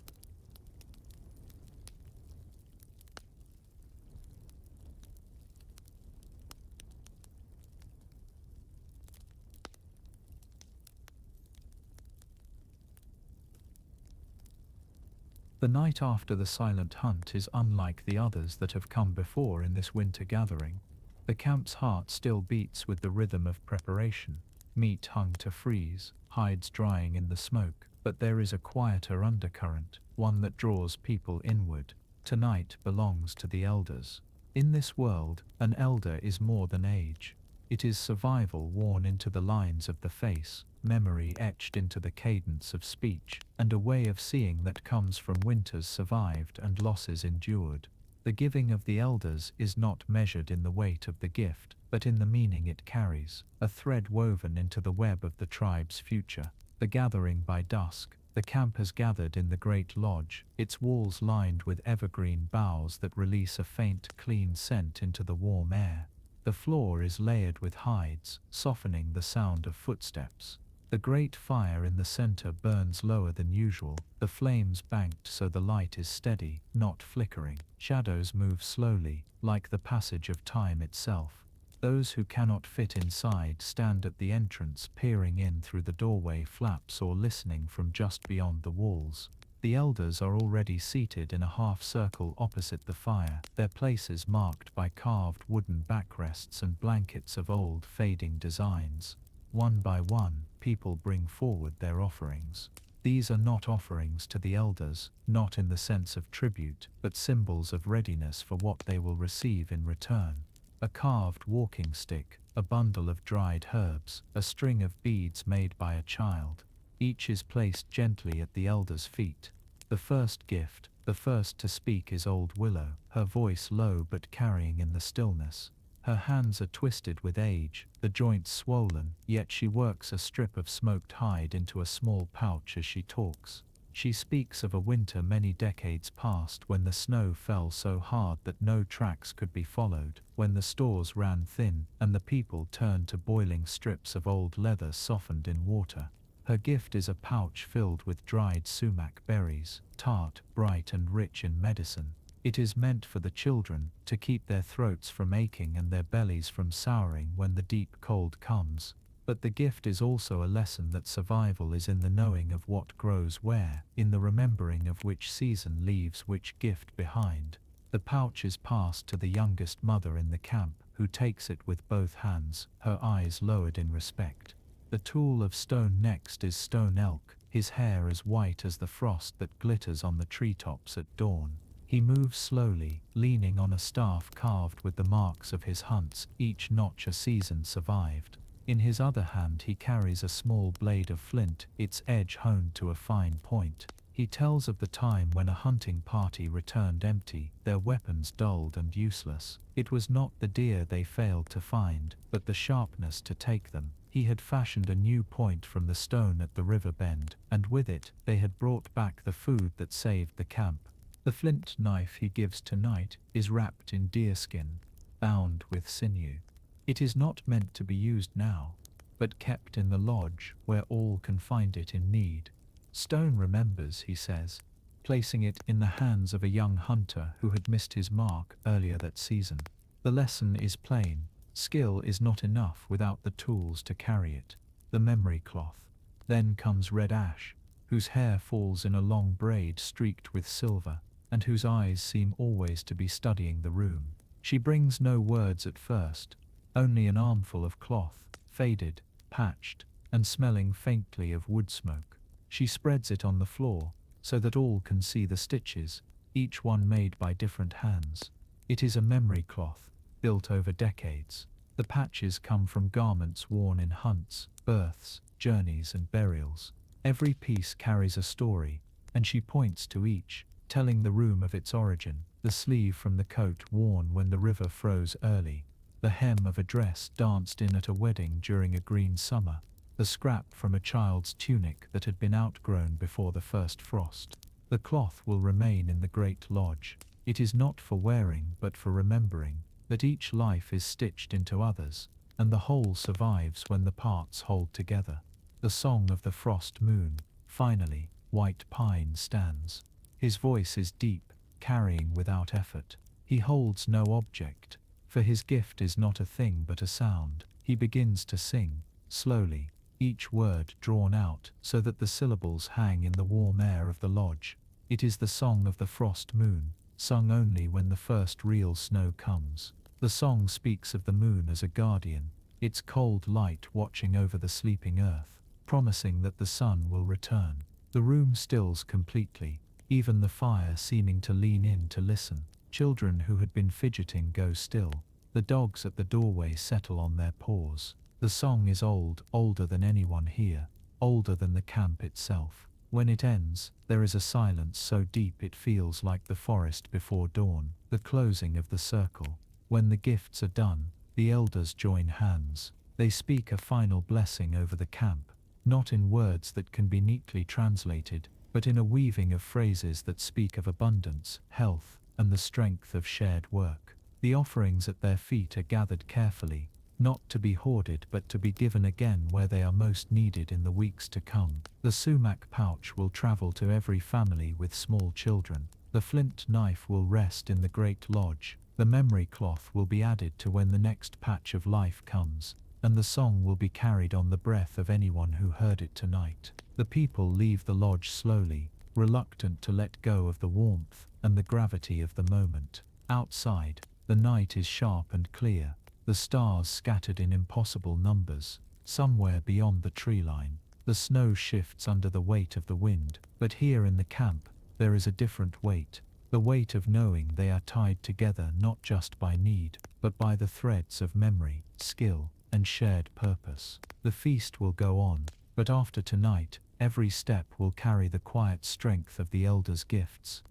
The night after the silent hunt is unlike the others that have come before in this winter gathering. The camp's heart still beats with the rhythm of preparation. Meat hung to freeze, hides drying in the smoke, but there is a quieter undercurrent, one that draws people inward. Tonight belongs to the elders. In this world, an elder is more than age. It is survival worn into the lines of the face, memory etched into the cadence of speech, and a way of seeing that comes from winters survived and losses endured. The giving of the elders is not measured in the weight of the gift, but in the meaning it carries, a thread woven into the web of the tribe's future. The gathering by dusk, the camp has gathered in the great lodge, its walls lined with evergreen boughs that release a faint, clean scent into the warm air. The floor is layered with hides, softening the sound of footsteps. The great fire in the center burns lower than usual, the flames banked so the light is steady, not flickering. Shadows move slowly, like the passage of time itself. Those who cannot fit inside stand at the entrance, peering in through the doorway flaps or listening from just beyond the walls. The elders are already seated in a half-circle opposite the fire, their places marked by carved wooden backrests and blankets of old fading designs. One by one, people bring forward their offerings. These are not offerings to the elders, not in the sense of tribute, but symbols of readiness for what they will receive in return. A carved walking stick, a bundle of dried herbs, a string of beads made by a child. Each is placed gently at the elder's feet. The first gift, the first to speak, is Old Willow, her voice low but carrying in the stillness. Her hands are twisted with age, the joints swollen, yet she works a strip of smoked hide into a small pouch as she talks. She speaks of a winter many decades past when the snow fell so hard that no tracks could be followed, when the stores ran thin and the people turned to boiling strips of old leather softened in water. Her gift is a pouch filled with dried sumac berries, tart, bright and rich in medicine. It is meant for the children, to keep their throats from aching and their bellies from souring when the deep cold comes. But the gift is also a lesson that survival is in the knowing of what grows where, in the remembering of which season leaves which gift behind. The pouch is passed to the youngest mother in the camp, who takes it with both hands, her eyes lowered in respect. The tool of stone next is Stone Elk, his hair as white as the frost that glitters on the treetops at dawn. He moves slowly, leaning on a staff carved with the marks of his hunts, each notch a season survived. In his other hand he carries a small blade of flint, its edge honed to a fine point. He tells of the time when a hunting party returned empty, their weapons dulled and useless. It was not the deer they failed to find, but the sharpness to take them. He had fashioned a new point from the stone at the river bend, and with it, they had brought back the food that saved the camp. The flint knife he gives tonight is wrapped in deerskin, bound with sinew. It is not meant to be used now, but kept in the lodge where all can find it in need. Stone remembers, he says, placing it in the hands of a young hunter who had missed his mark earlier that season. The lesson is plain. Skill is not enough without the tools to carry it. The memory cloth. Then comes Red Ash, whose hair falls in a long braid streaked with silver, and whose eyes seem always to be studying the room. She brings no words at first, only an armful of cloth, faded, patched, and smelling faintly of wood smoke. She spreads it on the floor, so that all can see the stitches, each one made by different hands. It is a memory cloth, built over decades. The patches come from garments worn in hunts, births, journeys and burials. Every piece carries a story, and she points to each, telling the room of its origin. The sleeve from the coat worn when the river froze early, the hem of a dress danced in at a wedding during a green summer, the scrap from a child's tunic that had been outgrown before the first frost. The cloth will remain in the great lodge. It is not for wearing but for remembering that each life is stitched into others, and the whole survives when the parts hold together. The song of the frost moon. Finally, White Pine stands. His voice is deep, carrying without effort. He holds no object, for his gift is not a thing but a sound. He begins to sing, slowly, each word drawn out so that the syllables hang in the warm air of the lodge. It is the song of the frost moon, sung only when the first real snow comes. The song speaks of the moon as a guardian, its cold light watching over the sleeping earth, promising that the sun will return. The room stills completely, even the fire seeming to lean in to listen. Children who had been fidgeting go still. The dogs at the doorway settle on their paws. The song is old, older than anyone here, older than the camp itself. When it ends, there is a silence so deep it feels like the forest before dawn, the closing of the circle. When the gifts are done, the elders join hands. They speak a final blessing over the camp, not in words that can be neatly translated, but in a weaving of phrases that speak of abundance, health, and the strength of shared work. The offerings at their feet are gathered carefully, not to be hoarded but to be given again where they are most needed in the weeks to come. The sumac pouch will travel to every family with small children. The flint knife will rest in the great lodge. The memory cloth will be added to when the next patch of life comes, and the song will be carried on the breath of anyone who heard it tonight. The people leave the lodge slowly, reluctant to let go of the warmth and the gravity of the moment. Outside, the night is sharp and clear, the stars scattered in impossible numbers. Somewhere beyond the tree line, the snow shifts under the weight of the wind, but here in the camp, there is a different weight, the weight of knowing they are tied together not just by need, but by the threads of memory, skill, and shared purpose. The feast will go on, but after tonight, every step will carry the quiet strength of the elders' gifts.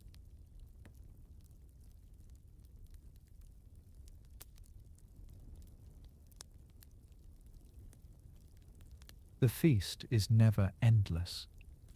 The feast is never endless.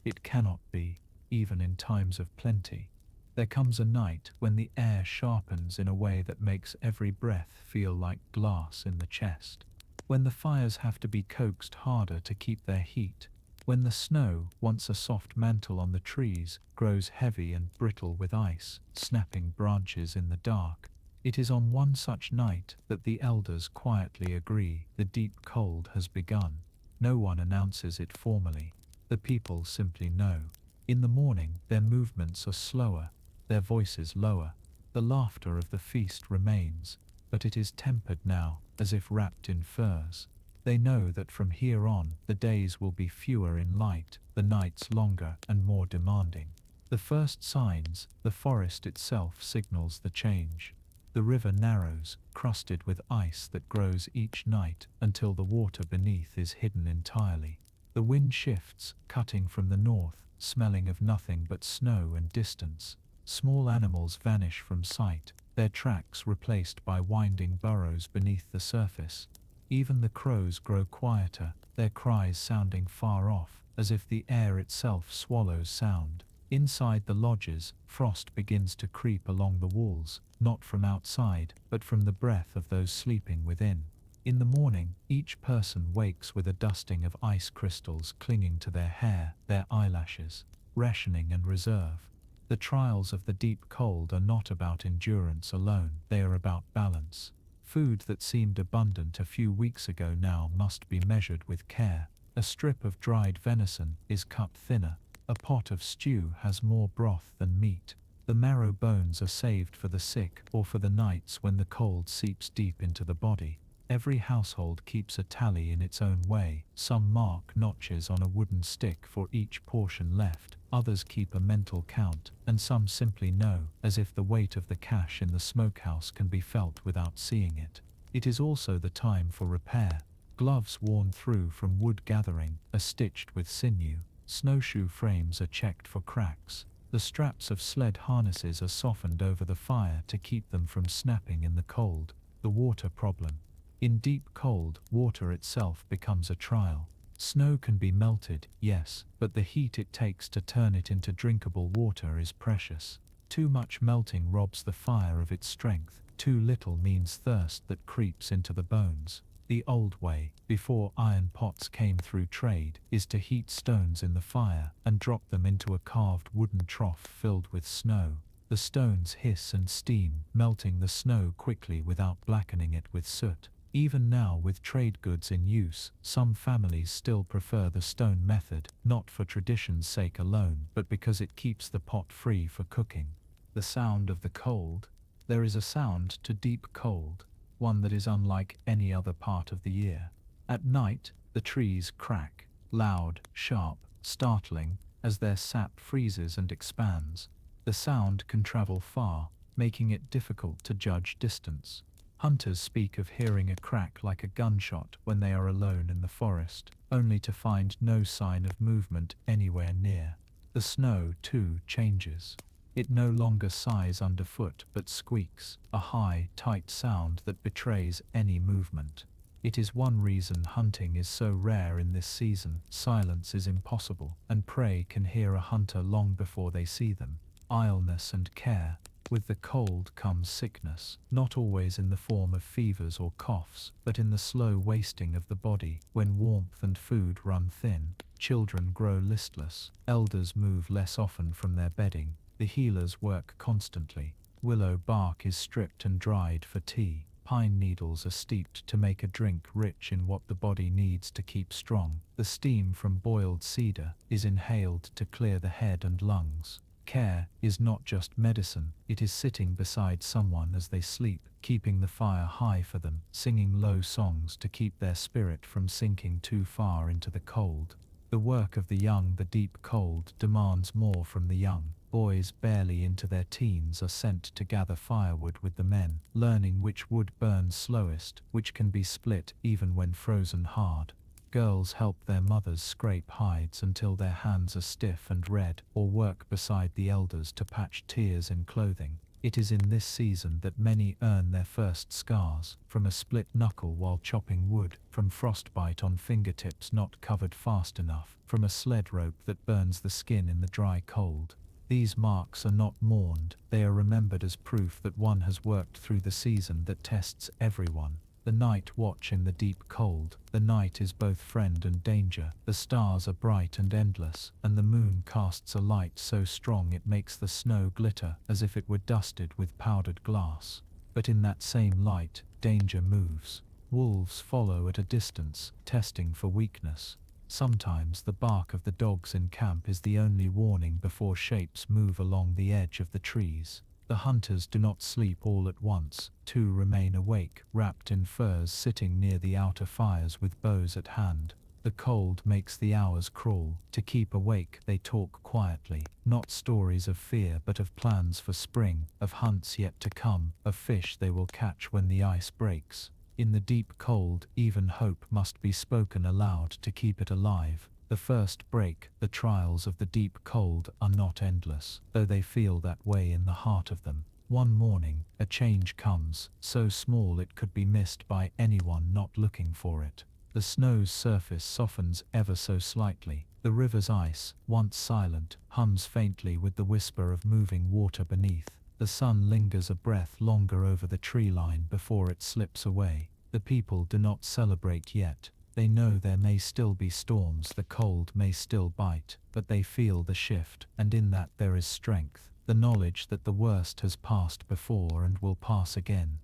It cannot be, even in times of plenty. There comes a night when the air sharpens in a way that makes every breath feel like glass in the chest. When the fires have to be coaxed harder to keep their heat. When the snow, once a soft mantle on the trees, grows heavy and brittle with ice, snapping branches in the dark. It is on one such night that the elders quietly agree the deep cold has begun. No one announces it formally. The people simply know. In the morning, their movements are slower, their voices lower. The laughter of the feast remains, but it is tempered now, as if wrapped in furs. They know that from here on, the days will be fewer in light, the nights longer and more demanding. The first signs, the forest itself signals the change. The river narrows, crusted with ice that grows each night until the water beneath is hidden entirely. The wind shifts, cutting from the north, smelling of nothing but snow and distance. Small animals vanish from sight, their tracks replaced by winding burrows beneath the surface. Even the crows grow quieter, their cries sounding far off, as if the air itself swallows sound. Inside the lodges, frost begins to creep along the walls, not from outside, but from the breath of those sleeping within. In the morning, each person wakes with a dusting of ice crystals clinging to their hair, their eyelashes, rationing and reserve. The trials of the deep cold are not about endurance alone, they are about balance. Food that seemed abundant a few weeks ago now must be measured with care. A strip of dried venison is cut thinner. A pot of stew has more broth than meat. The marrow bones are saved for the sick or for the nights when the cold seeps deep into the body. Every household keeps a tally in its own way. Some mark notches on a wooden stick for each portion left, others keep a mental count, and some simply know, as if the weight of the cash in the smokehouse can be felt without seeing it. It is also the time for repair. Gloves worn through from wood gathering are stitched with sinew. Snowshoe frames are checked for cracks. The straps of sled harnesses are softened over the fire to keep them from snapping in the cold. The water problem. In deep cold, water itself becomes a trial. Snow can be melted, yes, but the heat it takes to turn it into drinkable water is precious. Too much melting robs the fire of its strength. Too little means thirst that creeps into the bones. The old way, before iron pots came through trade, is to heat stones in the fire and drop them into a carved wooden trough filled with snow. The stones hiss and steam, melting the snow quickly without blackening it with soot. Even now, with trade goods in use, some families still prefer the stone method, not for tradition's sake alone, but because it keeps the pot free for cooking. The sound of the cold. There is a sound to deep cold, one that is unlike any other part of the year. At night, the trees crack, loud, sharp, startling, as their sap freezes and expands. The sound can travel far, making it difficult to judge distance. Hunters speak of hearing a crack like a gunshot when they are alone in the forest, only to find no sign of movement anywhere near. The snow, too, changes. It no longer sighs underfoot but squeaks, a high, tight sound that betrays any movement. It is one reason hunting is so rare in this season. Silence is impossible, and prey can hear a hunter long before they see them. Illness and care. With the cold comes sickness, not always in the form of fevers or coughs, but in the slow wasting of the body. When warmth and food run thin, children grow listless, elders move less often from their bedding, the healers work constantly. Willow bark is stripped and dried for tea. Pine needles are steeped to make a drink rich in what the body needs to keep strong. The steam from boiled cedar is inhaled to clear the head and lungs. Care is not just medicine, it is sitting beside someone as they sleep, keeping the fire high for them, singing low songs to keep their spirit from sinking too far into the cold. The work of the young, the deep cold, demands more from the young. Boys barely into their teens are sent to gather firewood with the men, learning which wood burns slowest, which can be split even when frozen hard. Girls help their mothers scrape hides until their hands are stiff and red, or work beside the elders to patch tears in clothing. It is in this season that many earn their first scars, from a split knuckle while chopping wood, from frostbite on fingertips not covered fast enough, from a sled rope that burns the skin in the dry cold. These marks are not mourned, they are remembered as proof that one has worked through the season that tests everyone. The night watch in the deep cold. The night is both friend and danger. The stars are bright and endless, and the moon casts a light so strong it makes the snow glitter as if it were dusted with powdered glass. But in that same light, danger moves. Wolves follow at a distance, testing for weakness. Sometimes the bark of the dogs in camp is the only warning before shapes move along the edge of the trees. The hunters do not sleep all at once. Two remain awake, wrapped in furs, sitting near the outer fires with bows at hand. The cold makes the hours crawl. To keep awake, they talk quietly, not stories of fear but of plans for spring, of hunts yet to come, of fish they will catch when the ice breaks. In the deep cold, even hope must be spoken aloud to keep it alive. The first break, the trials of the deep cold are not endless, though they feel that way in the heart of them. One morning, a change comes, so small it could be missed by anyone not looking for it. The snow's surface softens ever so slightly. The river's ice, once silent, hums faintly with the whisper of moving water beneath. The sun lingers a breath longer over the tree line before it slips away. The people do not celebrate yet. They know there may still be storms, the cold may still bite, but they feel the shift, and in that there is strength, the knowledge that the worst has passed before and will pass again.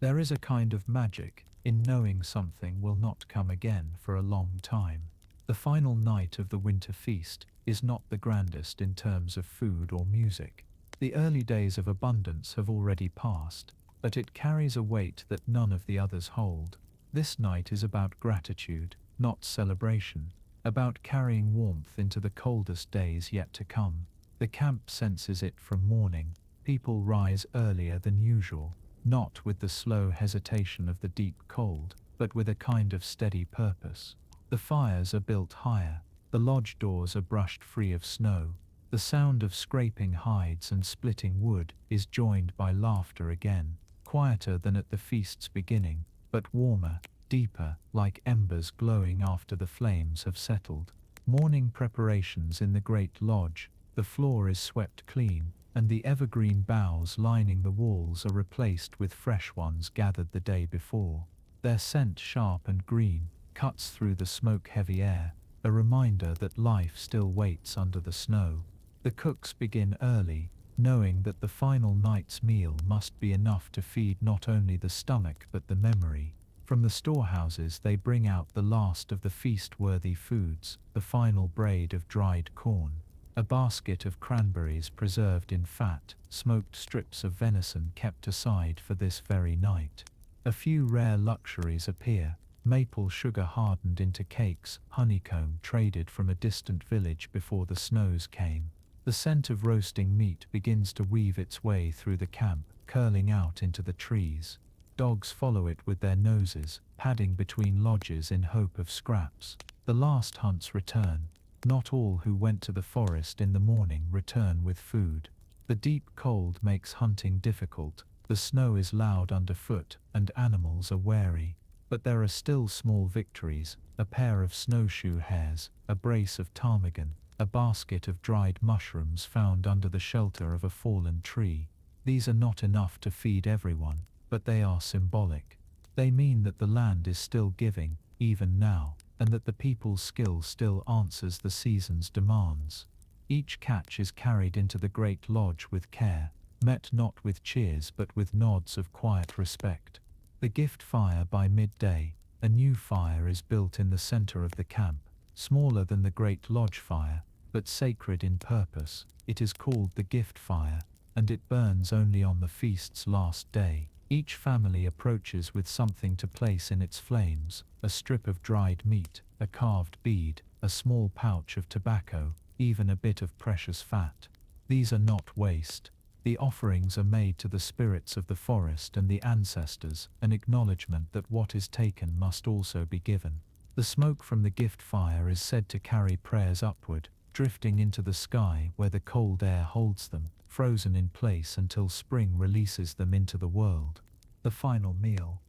There is a kind of magic in knowing something will not come again for a long time. The final night of the winter feast is not the grandest in terms of food or music. The early days of abundance have already passed, but it carries a weight that none of the others hold. This night is about gratitude, not celebration, about carrying warmth into the coldest days yet to come. The camp senses it from morning. People rise earlier than usual, not with the slow hesitation of the deep cold, but with a kind of steady purpose. The fires are built higher, the lodge doors are brushed free of snow. The sound of scraping hides and splitting wood is joined by laughter again, quieter than at the feast's beginning, but warmer, deeper, like embers glowing after the flames have settled. Morning preparations in the great lodge. The floor is swept clean, and the evergreen boughs lining the walls are replaced with fresh ones gathered the day before. Their scent, sharp and green, cuts through the smoke-heavy air, a reminder that life still waits under the snow. The cooks begin early, knowing that the final night's meal must be enough to feed not only the stomach but the memory. From the storehouses they bring out the last of the feast-worthy foods, the final braid of dried corn, a basket of cranberries preserved in fat, smoked strips of venison kept aside for this very night. A few rare luxuries appear: maple sugar hardened into cakes, honeycomb traded from a distant village before the snows came. The scent of roasting meat begins to weave its way through the camp, curling out into the trees. Dogs follow it with their noses, padding between lodges in hope of scraps. The last hunts return. Not all who went to the forest in the morning return with food. The deep cold makes hunting difficult. The snow is loud underfoot, and animals are wary. But there are still small victories: a pair of snowshoe hares, a brace of ptarmigan, a basket of dried mushrooms found under the shelter of a fallen tree. These are not enough to feed everyone, but they are symbolic. They mean that the land is still giving, even now, and that the people's skill still answers the season's demands. Each catch is carried into the great lodge with care, met not with cheers but with nods of quiet respect. The gift fire by midday. A new fire is built in the center of the camp, smaller than the great lodge fire, but sacred in purpose. It is called the gift fire, and it burns only on the feast's last day. Each family approaches with something to place in its flames: a strip of dried meat, a carved bead, a small pouch of tobacco, even a bit of precious fat. These are not waste. The offerings are made to the spirits of the forest and the ancestors, an acknowledgement that what is taken must also be given. The smoke from the gift fire is said to carry prayers upward, drifting into the sky where the cold air holds them, frozen in place until spring releases them into the world. The final meal.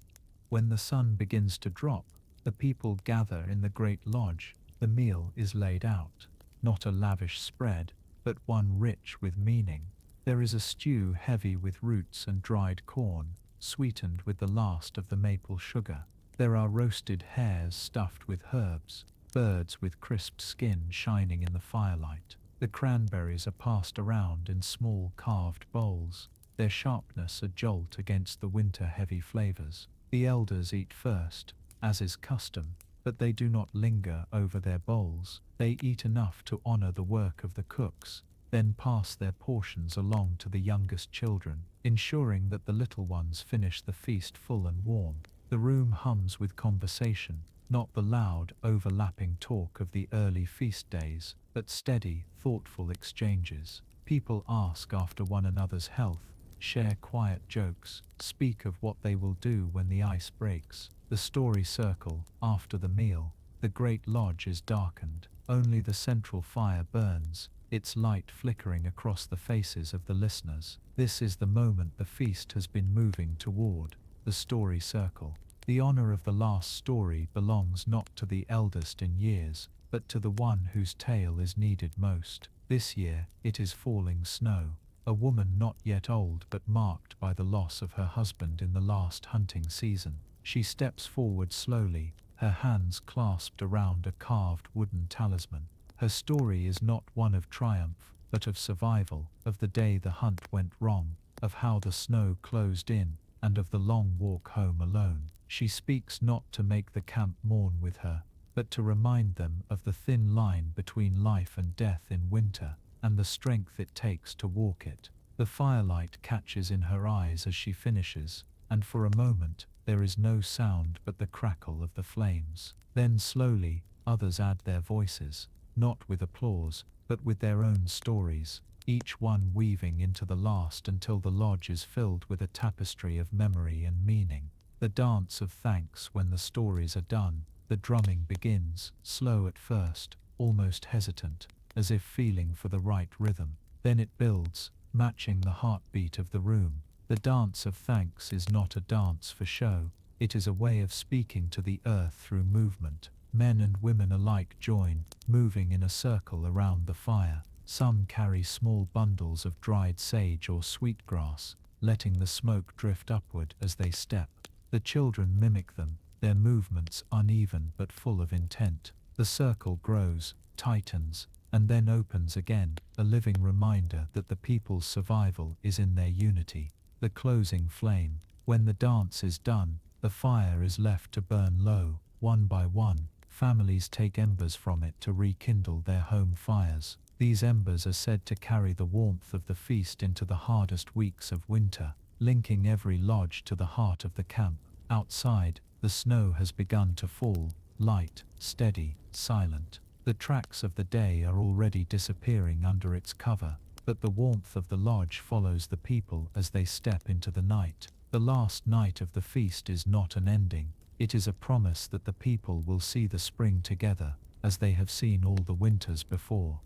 When the sun begins to drop, the people gather in the great lodge. The meal is laid out, not a lavish spread, but one rich with meaning. There is a stew heavy with roots and dried corn, sweetened with the last of the maple sugar. There are roasted hares stuffed with herbs, birds with crisp skin shining in the firelight. The cranberries are passed around in small carved bowls, their sharpness a jolt against the winter-heavy flavors. The elders eat first, as is custom, but they do not linger over their bowls. They eat enough to honor the work of the cooks, then pass their portions along to the youngest children, ensuring that the little ones finish the feast full and warm. The room hums with conversation, not the loud, overlapping talk of the early feast days, but steady, thoughtful exchanges. People ask after one another's health, share quiet jokes, speak of what they will do when the ice breaks. The story circle. After the meal, the great lodge is darkened. Only the central fire burns, its light flickering across the faces of the listeners. This is the moment the feast has been moving toward. The story circle. The honor of the last story belongs not to the eldest in years, but to the one whose tale is needed most. This year, it is falling snow. A woman not yet old but marked by the loss of her husband in the last hunting season. She steps forward slowly, her hands clasped around a carved wooden talisman. Her story is not one of triumph, but of survival, of the day the hunt went wrong, of how the snow closed in, and of the long walk home alone. She speaks not to make the camp mourn with her, but to remind them of the thin line between life and death in winter, and the strength it takes to walk it. The firelight catches in her eyes as she finishes, and for a moment, there is no sound but the crackle of the flames. Then slowly, others add their voices, not with applause, but with their own stories, each one weaving into the last until the lodge is filled with a tapestry of memory and meaning. The dance of thanks. When the stories are done, the drumming begins, slow at first, almost hesitant, as if feeling for the right rhythm. Then it builds, matching the heartbeat of the room. The dance of thanks is not a dance for show, it is a way of speaking to the earth through movement. Men and women alike join, moving in a circle around the fire. Some carry small bundles of dried sage or sweetgrass, letting the smoke drift upward as they step. The children mimic them, their movements uneven but full of intent. The circle grows, tightens, and then opens again, a living reminder that the people's survival is in their unity. The closing flame. When the dance is done, the fire is left to burn low. One by one, families take embers from it to rekindle their home fires. These embers are said to carry the warmth of the feast into the hardest weeks of winter, linking every lodge to the heart of the camp. Outside, the snow has begun to fall, light, steady, silent. The tracks of the day are already disappearing under its cover, but the warmth of the lodge follows the people as they step into the night. The last night of the feast is not an ending. It is a promise that the people will see the spring together, as they have seen all the winters before.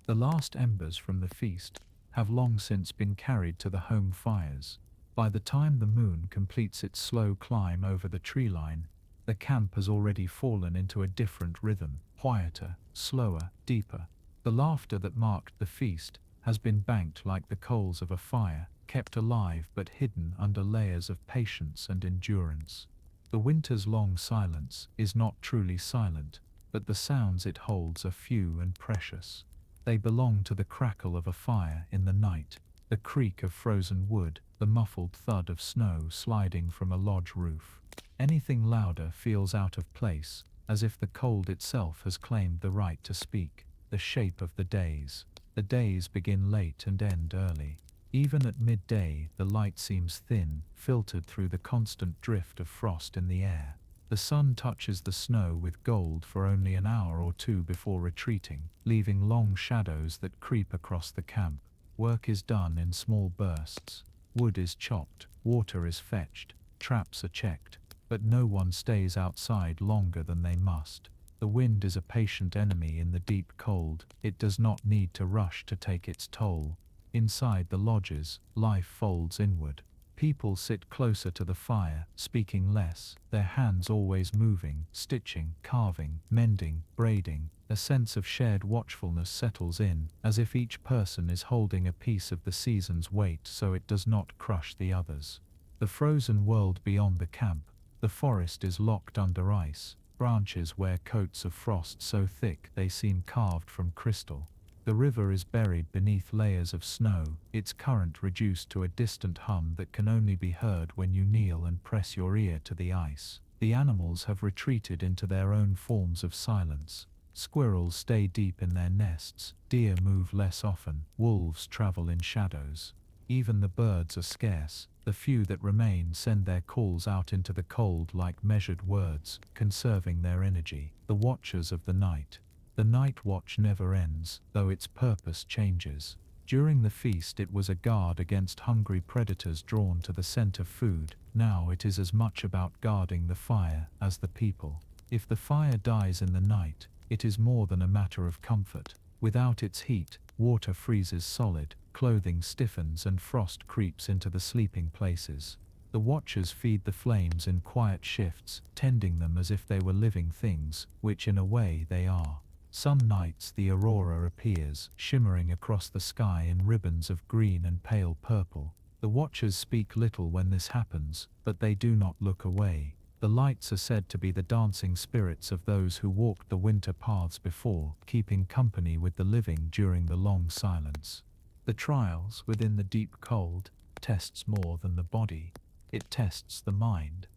The last embers from the feast have long since been carried to the home fires. By the time the moon completes its slow climb over the tree line, the camp has already fallen into a different rhythm, quieter, slower, deeper. The laughter that marked the feast has been banked like the coals of a fire, kept alive but hidden under layers of patience and endurance. The winter's long silence is not truly silent, but the sounds it holds are few and precious. They belong to the crackle of a fire in the night, the creak of frozen wood, the muffled thud of snow sliding from a lodge roof. Anything louder feels out of place, as if the cold itself has claimed the right to speak. The shape of the days. The days begin late and end early. Even at midday, the light seems thin, filtered through the constant drift of frost in the air. The sun touches the snow with gold for only an hour or two before retreating, leaving long shadows that creep across the camp. Work is done in small bursts. Wood is chopped, water is fetched, traps are checked, but no one stays outside longer than they must. The wind is a patient enemy in the deep cold. It does not need to rush to take its toll. Inside the lodges, life folds inward. People sit closer to the fire, speaking less, their hands always moving, stitching, carving, mending, braiding. A sense of shared watchfulness settles in, as if each person is holding a piece of the season's weight so it does not crush the others. The frozen world beyond the camp. The forest is locked under ice. Branches wear coats of frost so thick they seem carved from crystal. The river is buried beneath layers of snow, its current reduced to a distant hum that can only be heard when you kneel and press your ear to the ice. The animals have retreated into their own forms of silence. Squirrels stay deep in their nests, deer move less often, wolves travel in shadows. Even the birds are scarce. The few that remain send their calls out into the cold like measured words, conserving their energy. The watchers of the night. The night watch never ends, though its purpose changes. During the feast it was a guard against hungry predators drawn to the scent of food. Now it is as much about guarding the fire as the people. If the fire dies in the night, it is more than a matter of comfort. Without its heat, water freezes solid, clothing stiffens and frost creeps into the sleeping places. The watchers feed the flames in quiet shifts, tending them as if they were living things, which in a way they are. Some nights the aurora appears, shimmering across the sky in ribbons of green and pale purple. The watchers speak little when this happens, but they do not look away. The lights are said to be the dancing spirits of those who walked the winter paths before, keeping company with the living during the long silence. The trials within the deep cold tests more than the body. It tests the mind.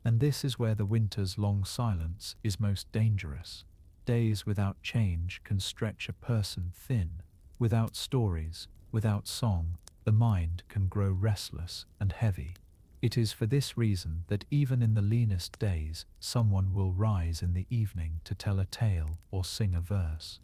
And this is where the winter's long silence is most dangerous. Days without change can stretch a person thin. Without stories, without song, the mind can grow restless and heavy. It is for this reason that even in the leanest days, someone will rise in the evening to tell a tale or sing a verse.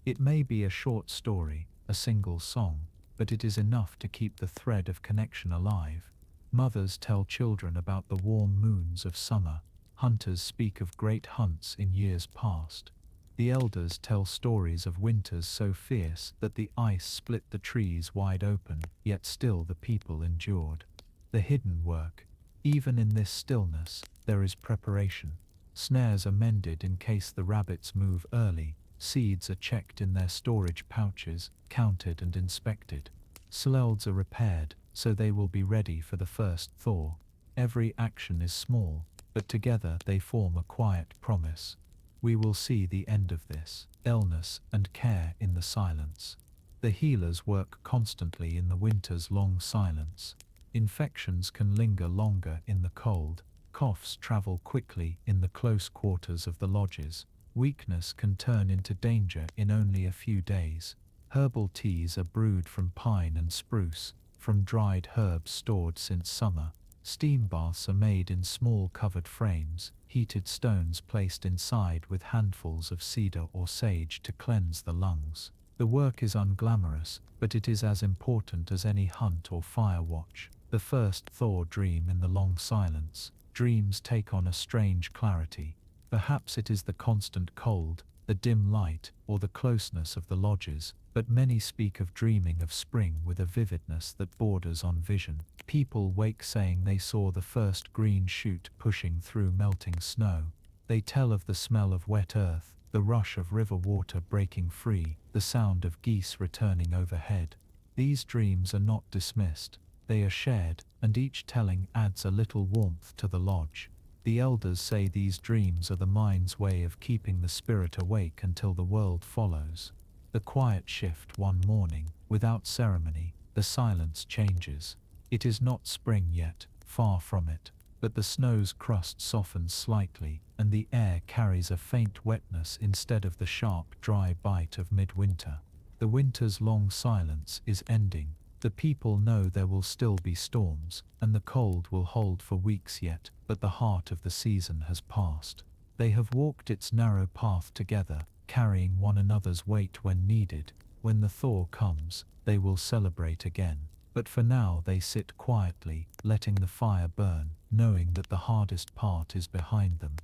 It may be a short story, a single song, but it is enough to keep the thread of connection alive. Mothers tell children about the warm moons of summer. Hunters speak of great hunts in years past. The elders tell stories of winters so fierce that the ice split the trees wide open, yet still the people endured. The hidden work. Even in this stillness, there is preparation. Snares are mended in case the rabbits move early. Seeds are checked in their storage pouches, counted and inspected. Sloughs are repaired, so they will be ready for the first thaw. Every action is small, but together they form a quiet promise. We will see the end of this illness and care in the silence. The healers work constantly in the winter's long silence. Infections can linger longer in the cold. Coughs travel quickly in the close quarters of the lodges. Weakness can turn into danger in only a few days. Herbal teas are brewed from pine and spruce, from dried herbs stored since summer. Steam baths are made in small covered frames, heated stones placed inside with handfuls of cedar or sage to cleanse the lungs. The work is unglamorous, but it is as important as any hunt or fire watch. The first thaw dream in the long silence. Dreams take on a strange clarity. Perhaps it is the constant cold, the dim light, or the closeness of the lodges, but many speak of dreaming of spring with a vividness that borders on vision. People wake saying they saw the first green shoot pushing through melting snow. They tell of the smell of wet earth, the rush of river water breaking free, the sound of geese returning overhead. These dreams are not dismissed. They are shared, and each telling adds a little warmth to the lodge. The elders say these dreams are the mind's way of keeping the spirit awake until the world follows. The quiet shift one morning, without ceremony, the silence changes. It is not spring yet, far from it, but the snow's crust softens slightly, and the air carries a faint wetness instead of the sharp, dry bite of midwinter. The winter's long silence is ending. The people know there will still be storms, and the cold will hold for weeks yet, but the heart of the season has passed. They have walked its narrow path together, carrying one another's weight when needed. When the thaw comes, they will celebrate again. But for now they sit quietly, letting the fire burn, knowing that the hardest part is behind them.